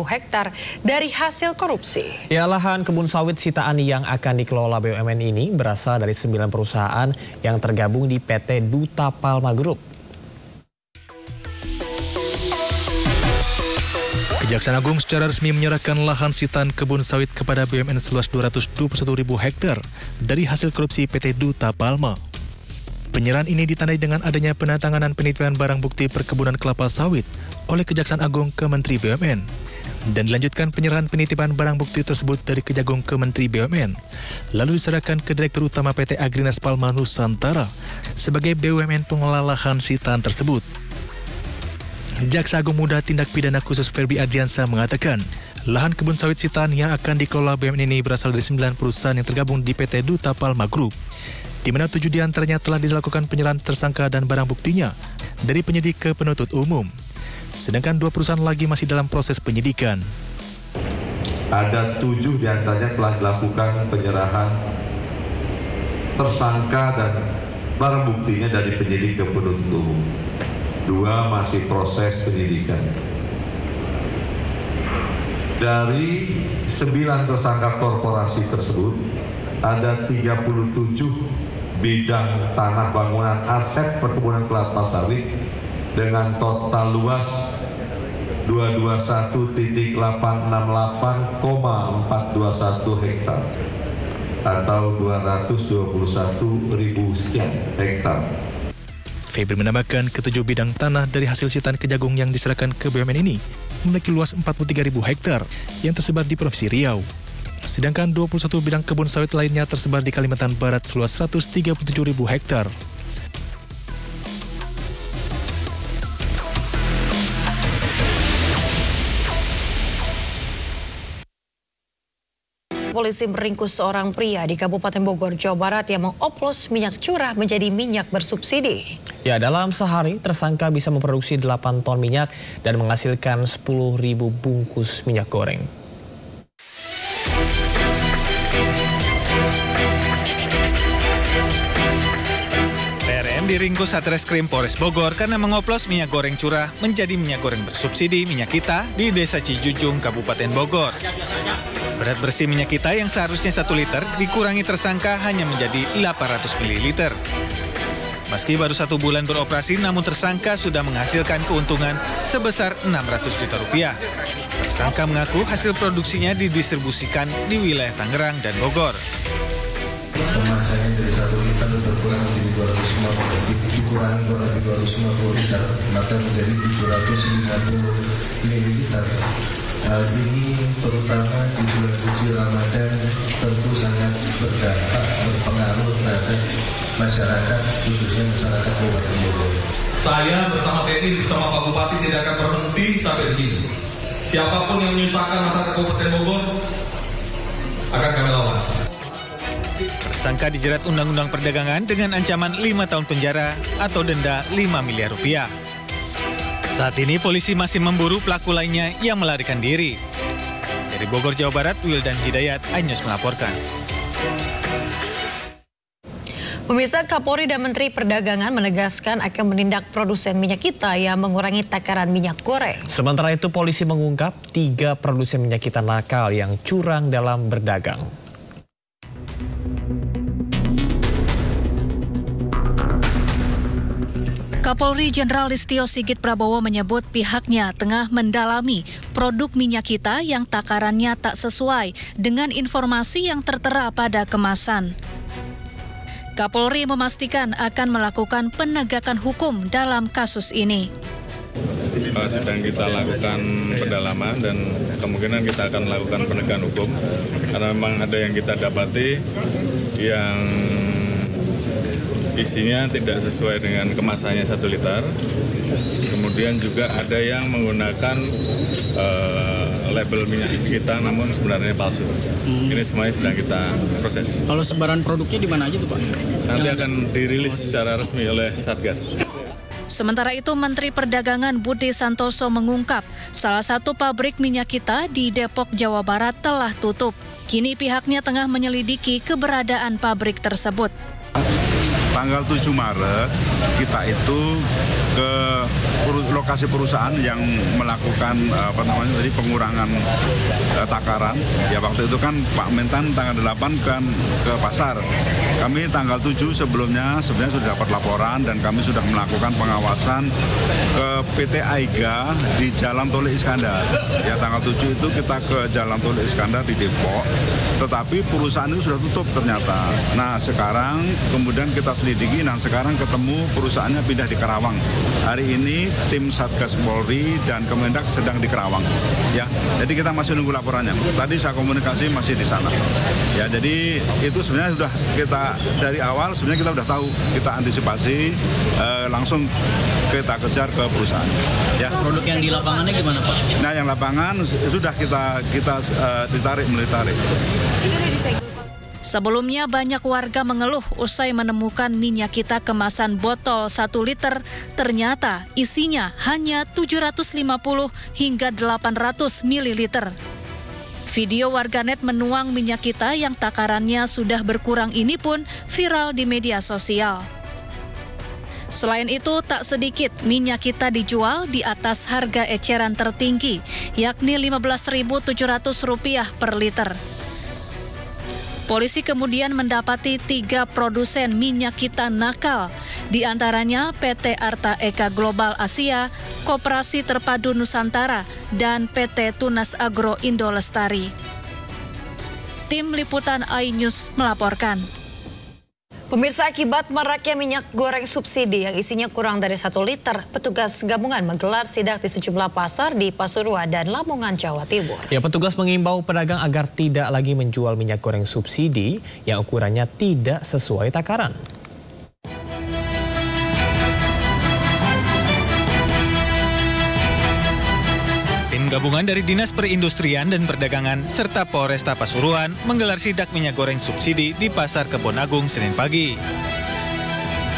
hektar dari hasil korupsi. Ya, lahan kebun sawit sitaan yang akan dikelola BUMN ini berasal dari 9 perusahaan yang tergabung di PT Duta Palma Group. Kejaksaan Agung secara resmi menyerahkan lahan sitaan kebun sawit kepada BUMN seluas 221.000 hektar dari hasil korupsi PT Duta Palma. Penyerahan ini ditandai dengan adanya penandatanganan penitipan barang bukti perkebunan kelapa sawit oleh Kejaksaan Agung ke Menteri BUMN. Dan dilanjutkan penyerahan penitipan barang bukti tersebut dari Kejagung ke Menteri BUMN, lalu diserahkan ke Direktur Utama PT Agrinas Palma Nusantara sebagai BUMN pengelola lahan sitaan tersebut. Jaksa Agung Muda Tindak Pidana Khusus Ferbi Ardiansa mengatakan, lahan kebun sawit sitaan yang akan dikelola BUMN ini berasal dari 9 perusahaan yang tergabung di PT Duta Palma Group, di mana 7 diantaranya telah dilakukan penyerahan tersangka dan barang buktinya dari penyidik ke penuntut umum. Sedangkan 2 perusahaan lagi masih dalam proses penyidikan. Ada 7 diantaranya telah dilakukan penyerahan tersangka dan barang buktinya dari penyidik ke penuntut umum. 2 masih proses penyidikan. Dari 9 tersangka korporasi tersebut, ada 37 bidang tanah bangunan aset perkebunan kelapa sawit dengan total luas 221.868,421 hektar atau 221.000 sekian hektar. Febri menambahkan ketujuh bidang tanah dari hasil sitaan Kejagung yang diserahkan ke BUMN ini memiliki luas 43.000 hektar yang tersebar di Provinsi Riau. Sedangkan 21 bidang kebun sawit lainnya tersebar di Kalimantan Barat seluas 137.000 hektar. Polisi meringkus seorang pria di Kabupaten Bogor, Jawa Barat yang mengoplos minyak curah menjadi minyak bersubsidi. Ya, dalam sehari tersangka bisa memproduksi 8 ton minyak dan menghasilkan 10.000 bungkus minyak goreng. PRM diringkus Satreskrim Polres Bogor karena mengoplos minyak goreng curah menjadi minyak goreng bersubsidi Minyak Kita di Desa Cijujung, Kabupaten Bogor. Berat bersih minyak kita yang seharusnya 1 liter dikurangi tersangka hanya menjadi 800 ml. Meski baru 1 bulan beroperasi, namun tersangka sudah menghasilkan keuntungan sebesar 600 juta rupiah. Tersangka mengaku hasil produksinya didistribusikan di wilayah Tangerang dan Bogor. Kemasannya dari 1 liter berkurang menjadi 250, dikurangi dari 250 liter, maka menjadi 750 ml. Hal ini terutama di bulan suci Ramadan tentu sangat berdampak, berpengaruh terhadap masyarakat, khususnya masyarakat Kabupaten Bogor. Saya bersama TNI, bersama Pak Bupati tidak akan berhenti sampai di sini. Siapapun yang menyusahkan masyarakat Kabupaten Bogor akan kami lawan. Tersangka dijerat Undang-Undang Perdagangan dengan ancaman 5 tahun penjara atau denda 5 miliar rupiah. Saat ini polisi masih memburu pelaku lainnya yang melarikan diri. Dari Bogor, Jawa Barat, Wildan Hidayat, iNews melaporkan. Pemirsa, Kapolri dan Menteri Perdagangan menegaskan akan menindak produsen minyak kita yang mengurangi takaran minyak goreng. Sementara itu polisi mengungkap 3 produsen minyak kita nakal yang curang dalam berdagang. Kapolri Jenderal Listio Sigit Prabowo menyebut pihaknya tengah mendalami produk minyak kita yang takarannya tak sesuai dengan informasi yang tertera pada kemasan. Kapolri memastikan akan melakukan penegakan hukum dalam kasus ini. Sedang kita lakukan pendalaman dan kemungkinan kita akan melakukan penegakan hukum karena memang ada yang kita dapati yang isinya tidak sesuai dengan kemasannya 1 liter. Kemudian juga ada yang menggunakan label minyak kita namun sebenarnya palsu. Ini semuanya sedang kita proses. Kalau sebaran produknya di mana aja tuh Pak? Nanti akan dirilis secara resmi oleh Satgas. Sementara itu Menteri Perdagangan Budi Santoso mengungkap salah satu pabrik minyak kita di Depok, Jawa Barat telah tutup. Kini pihaknya tengah menyelidiki keberadaan pabrik tersebut. Tanggal 7 Maret kita itu ke lokasi perusahaan yang melakukan pengurangan takaran. Ya waktu itu kan Pak Mentan tanggal 8 kan ke pasar. Kami tanggal 7 sebelumnya sebenarnya sudah dapat laporan dan kami sudah melakukan pengawasan ke PT Aiga di Jalan Tol Iskandar. Ya tanggal 7 itu kita ke Jalan Tol Iskandar di Depok. Tetapi perusahaan itu sudah tutup ternyata. Nah sekarang kemudian kita selidiki dan sekarang ketemu perusahaannya pindah di Karawang. Hari ini tim Satgas Polri dan Kemendak sedang di Karawang. Ya, jadi kita masih nunggu laporannya. Tadi saya komunikasi masih di sana. Ya, jadi itu sebenarnya sudah kita dari awal sebenarnya kita sudah tahu, kita antisipasi langsung kita kejar ke perusahaan. Ya. Produk yang di lapangannya gimana Pak? Nah, yang lapangan sudah kita ditarik. Sebelumnya banyak warga mengeluh usai menemukan minyak kita kemasan botol 1 liter, ternyata isinya hanya 750 hingga 800 ml. Video warganet menuang minyak kita yang takarannya sudah berkurang ini pun viral di media sosial. Selain itu, tak sedikit minyak kita dijual di atas harga eceran tertinggi, yakni Rp15.700 per liter. Polisi kemudian mendapati 3 produsen minyak kita nakal, di antaranya PT Arta Eka Global Asia, Koperasi Terpadu Nusantara, dan PT Tunas Agro Indo Lestari. Tim Liputan iNews melaporkan. Pemirsa, akibat maraknya minyak goreng subsidi yang isinya kurang dari 1 liter, petugas gabungan menggelar sidak di sejumlah pasar di Pasuruan dan Lamongan, Jawa Timur. Ya, petugas mengimbau pedagang agar tidak lagi menjual minyak goreng subsidi yang ukurannya tidak sesuai takaran. Tim gabungan dari Dinas Perindustrian dan Perdagangan serta Polresta Pasuruan menggelar sidak minyak goreng subsidi di Pasar Kebon Agung Senin pagi.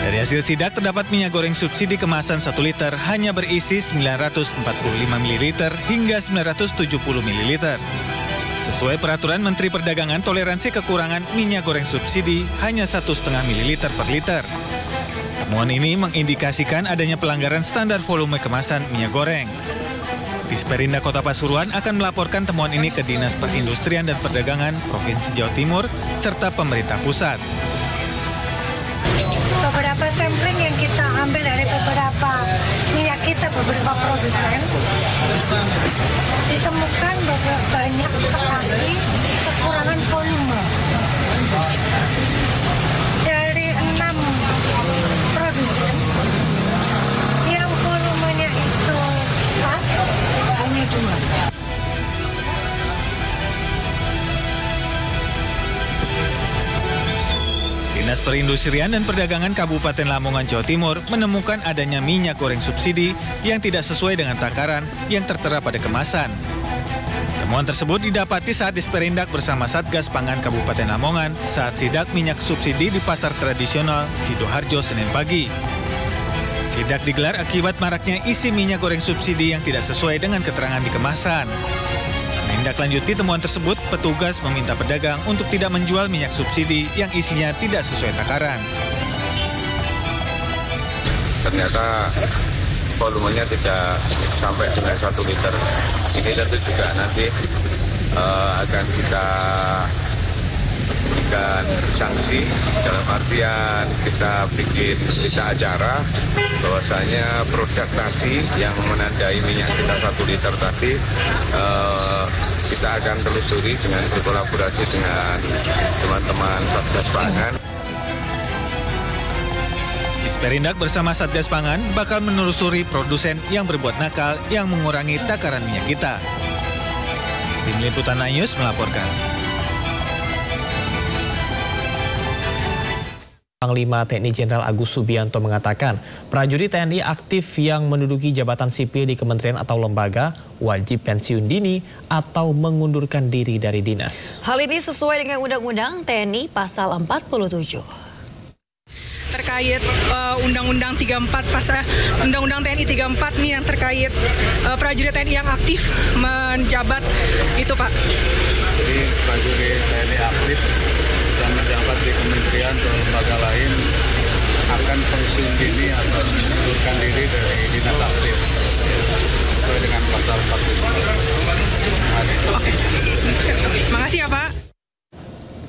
Dari hasil sidak terdapat minyak goreng subsidi kemasan 1 liter hanya berisi 945 ml hingga 970 ml. Sesuai peraturan Menteri Perdagangan, toleransi kekurangan minyak goreng subsidi hanya 1,5 ml per liter. Temuan ini mengindikasikan adanya pelanggaran standar volume kemasan minyak goreng. Disperindak Kota Pasuruan akan melaporkan temuan ini ke Dinas Perindustrian dan Perdagangan Provinsi Jawa Timur serta pemerintah pusat. Beberapa sampling yang kita ambil dari beberapa minyak kita, beberapa produsen, ditemukan banyak sekali kekurangan volume. Dari 6 produsen yang volumenya itu pas, hanya 2. Dinas Perindustrian dan Perdagangan Kabupaten Lamongan, Jawa Timur menemukan adanya minyak goreng subsidi yang tidak sesuai dengan takaran yang tertera pada kemasan. Temuan tersebut didapati saat Disperindak bersama Satgas Pangan Kabupaten Lamongan saat sidak minyak subsidi di pasar tradisional Sidoarjo Senin pagi. Sidak digelar akibat maraknya isi minyak goreng subsidi yang tidak sesuai dengan keterangan di kemasan. Menindaklanjuti temuan tersebut, petugas meminta pedagang untuk tidak menjual minyak subsidi yang isinya tidak sesuai takaran. Ternyata volumenya tidak sampai dengan 1 liter. Ini tentu juga nanti akan kita berikan sanksi, dalam artian kita bikin berita acara bahwasanya produk tadi yang menandai minyak kita 1 liter tadi kita akan telusuri dengan berkolaborasi dengan teman-teman Satgas Pangan. Disperindak bersama Satgas Pangan bakal menelusuri produsen yang berbuat nakal yang mengurangi takaran minyak kita. Tim Liputan iNews melaporkan. Panglima TNI Jenderal Agus Subianto mengatakan, prajurit TNI aktif yang menduduki jabatan sipil di kementerian atau lembaga wajib pensiun dini atau mengundurkan diri dari dinas. Hal ini sesuai dengan Undang-Undang TNI Pasal 47. Terkait Undang-Undang 34 pasal Undang-Undang TNI 34 nih yang terkait prajurit TNI yang aktif menjabat itu, Pak. Jadi prajurit TNI aktif yang menjabat di kementerian atau lembaga lain akan pensiun dini atau mengundurkan diri dari dinas aktif sesuai dengan pasal 47. Makasih ya, Pak.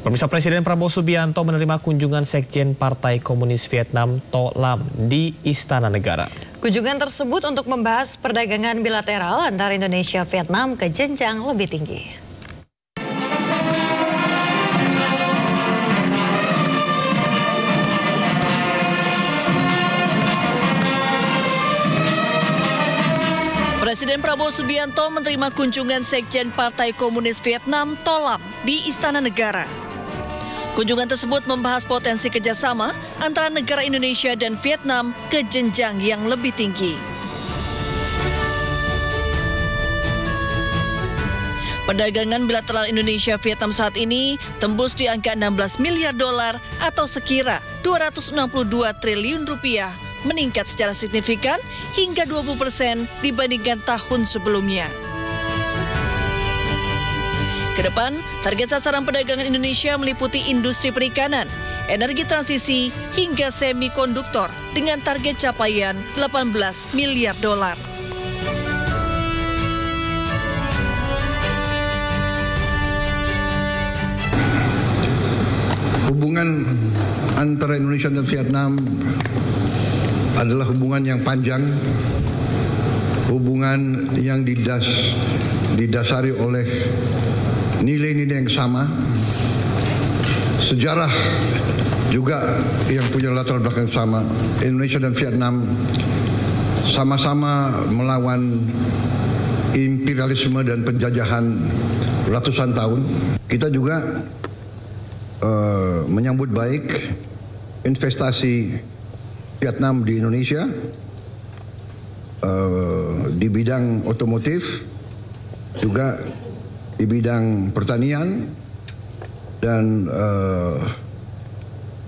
Pemirsa, Presiden Prabowo Subianto menerima kunjungan Sekjen Partai Komunis Vietnam To Lam di Istana Negara. Kunjungan tersebut untuk membahas perdagangan bilateral antara Indonesia dan Vietnam ke jenjang lebih tinggi. Presiden Prabowo Subianto menerima kunjungan Sekjen Partai Komunis Vietnam To Lam di Istana Negara. Kunjungan tersebut membahas potensi kerjasama antara negara Indonesia dan Vietnam ke jenjang yang lebih tinggi. Perdagangan bilateral Indonesia-Vietnam saat ini tembus di angka 16 miliar dolar atau sekira 262 triliun rupiah, meningkat secara signifikan hingga 20% dibandingkan tahun sebelumnya. Kedepan, target sasaran perdagangan Indonesia meliputi industri perikanan, energi transisi, hingga semikonduktor dengan target capaian 18 miliar dolar. Hubungan antara Indonesia dan Vietnam adalah hubungan yang panjang, hubungan yang didasari oleh nilai-nilai yang sama, sejarah juga yang punya latar belakang sama. Indonesia dan Vietnam sama-sama melawan imperialisme dan penjajahan ratusan tahun. Kita juga menyambut baik investasi Vietnam di Indonesia di bidang otomotif, juga di bidang pertanian, dan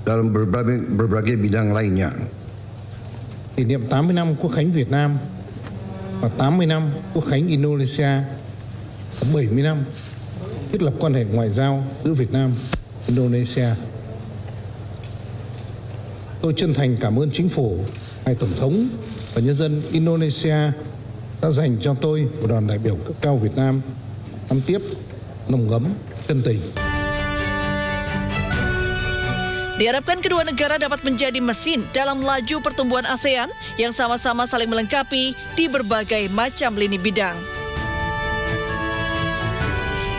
dalam berbagai bidang lainnya. Kỷ niệm 80 năm Quốc khánh Việt Nam và 80 năm Quốc khánh Indonesia, 70 năm thiết lập quan hệ ngoại giao giữa Việt Nam và Indonesia. Tôi chân thành cảm ơn Chính phủ, Ngài Tổng thống và nhân dân Indonesia đã dành cho tôi và đoàn đại biểu cấp cao Việt Nam năm tiếp nồng ấm chân tình. Diharapkan kedua negara dapat menjadi mesin dalam laju pertumbuhan ASEAN yang sama-sama saling melengkapi di berbagai macam lini bidang.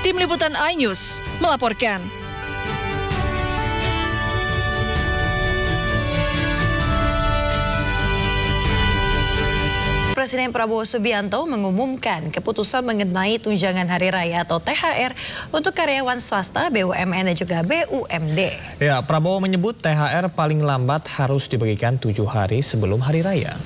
Tim Liputan iNews melaporkan. Presiden Prabowo Subianto mengumumkan keputusan mengenai tunjangan hari raya atau THR untuk karyawan swasta, BUMN dan juga BUMD. Ya, Prabowo menyebut THR paling lambat harus dibagikan 7 hari sebelum hari raya.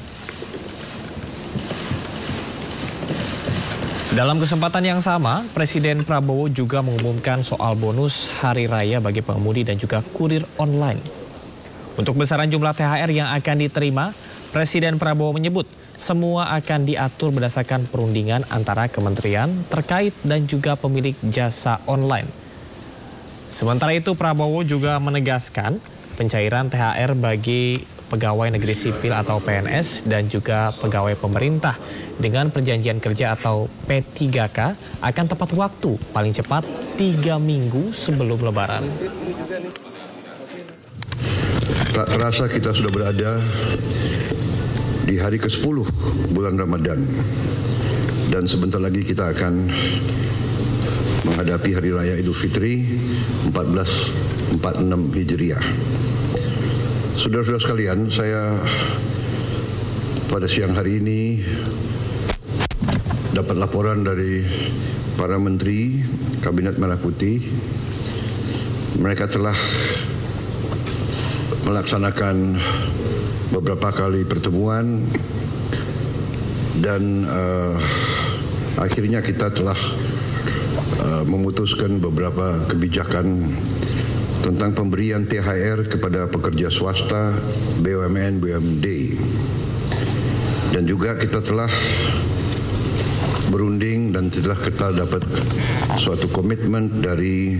Dalam kesempatan yang sama, Presiden Prabowo juga mengumumkan soal bonus hari raya bagi pengemudi dan juga kurir online. Untuk besaran jumlah THR yang akan diterima, Presiden Prabowo menyebut semua akan diatur berdasarkan perundingan antara kementerian terkait dan juga pemilik jasa online. Sementara itu, Prabowo juga menegaskan pencairan THR bagi pegawai negeri sipil atau PNS dan juga pegawai pemerintah dengan perjanjian kerja atau P3K akan tepat waktu, paling cepat 3 minggu sebelum Lebaran. Tak terasa kita sudah berada di hari ke-10 bulan Ramadan, dan sebentar lagi kita akan menghadapi Hari Raya Idul Fitri 1446 Hijriah. Saudara-saudara sekalian, saya pada siang hari ini dapat laporan dari para menteri Kabinet Merah Putih. Mereka telah melaksanakan beberapa kali pertemuan dan akhirnya kita telah memutuskan beberapa kebijakan tentang pemberian THR kepada pekerja swasta, BUMN, BUMD. Dan juga kita telah berunding dan telah kita dapat suatu komitmen dari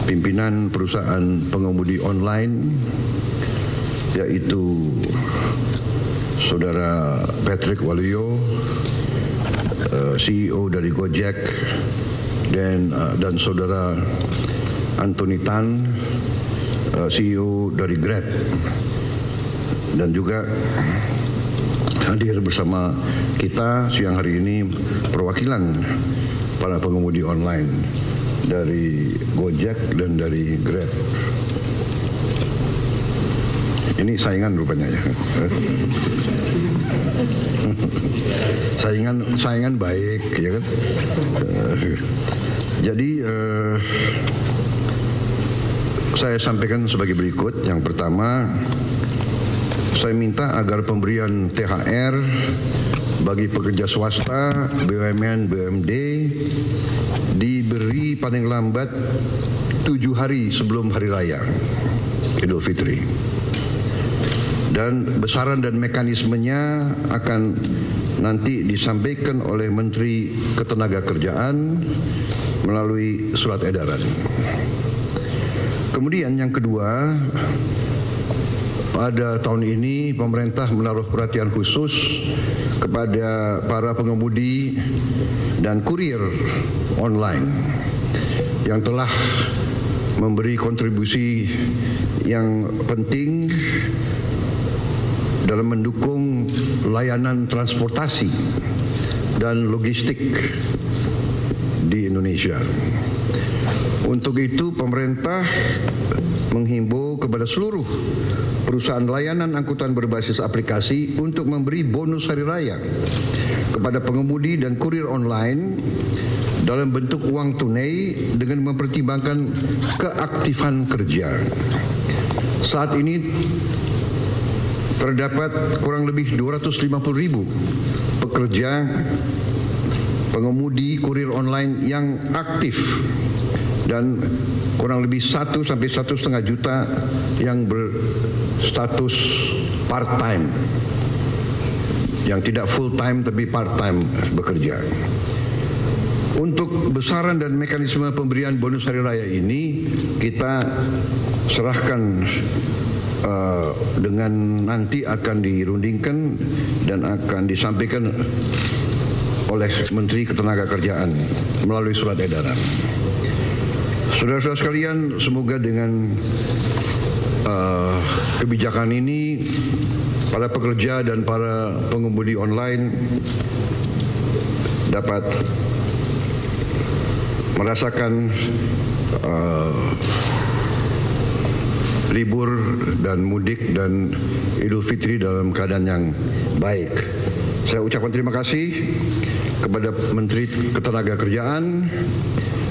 pimpinan perusahaan pengemudi online, yaitu Saudara Patrick Waluyo, CEO dari Gojek, dan Saudara Anthony Tan, CEO dari Grab, dan juga hadir bersama kita siang hari ini perwakilan para pengemudi online dari Gojek dan dari Grab. Ini saingan rupanya ya. saingan baik ya kan. Jadi saya sampaikan sebagai berikut. Yang pertama, saya minta agar pemberian THR bagi pekerja swasta, BUMN, BUMD diberi paling lambat 7 hari sebelum hari raya Idul Fitri. Dan besaran dan mekanismenya akan nanti disampaikan oleh Menteri Ketenagakerjaan melalui surat edaran. Kemudian yang kedua, pada tahun ini pemerintah menaruh perhatian khusus kepada para pengemudi dan kurir online yang telah memberi kontribusi yang penting dalam mendukung layanan transportasi dan logistik di Indonesia. Untuk itu, pemerintah menghimbau kepada seluruh perusahaan layanan angkutan berbasis aplikasi untuk memberi bonus hari raya kepada pengemudi dan kurir online dalam bentuk uang tunai dengan mempertimbangkan keaktifan kerja. Saat ini terdapat kurang lebih 250.000 pekerja pengemudi kurir online yang aktif dan kurang lebih 1 sampai 1,5 juta yang berstatus part-time, yang tidak full-time tapi part-time bekerja. Untuk besaran dan mekanisme pemberian bonus hari raya ini kita serahkan dengan nanti akan dirundingkan dan akan disampaikan oleh Menteri Ketenagakerjaan melalui surat edaran. Saudara-saudara sekalian, semoga dengan kebijakan ini para pekerja dan para pengemudi online dapat merasakan libur dan mudik dan Idul Fitri dalam keadaan yang baik. Saya ucapkan terima kasih kepada Menteri Ketenagakerjaan,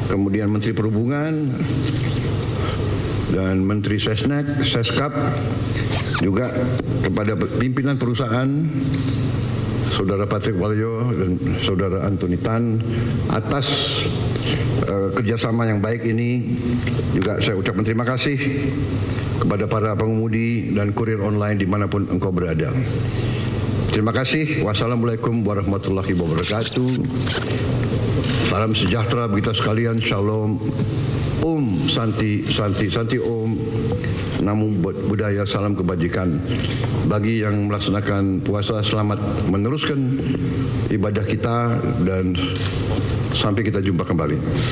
kemudian Menteri Perhubungan dan Menteri Sesnek, Seskap, juga kepada pimpinan perusahaan Saudara Patrick Waluyo dan Saudara Antoni Tan atas kerjasama yang baik ini. Juga saya ucapkan terima kasih kepada para pengemudi dan kurir online dimanapun engkau berada. Terima kasih. Wassalamualaikum warahmatullahi wabarakatuh. Salam sejahtera bagi kita sekalian. Shalom. Santi, Santi, Santi Om. Namo Buddhaya, salam kebajikan. Bagi yang melaksanakan puasa, selamat meneruskan ibadah kita dan sampai kita jumpa kembali.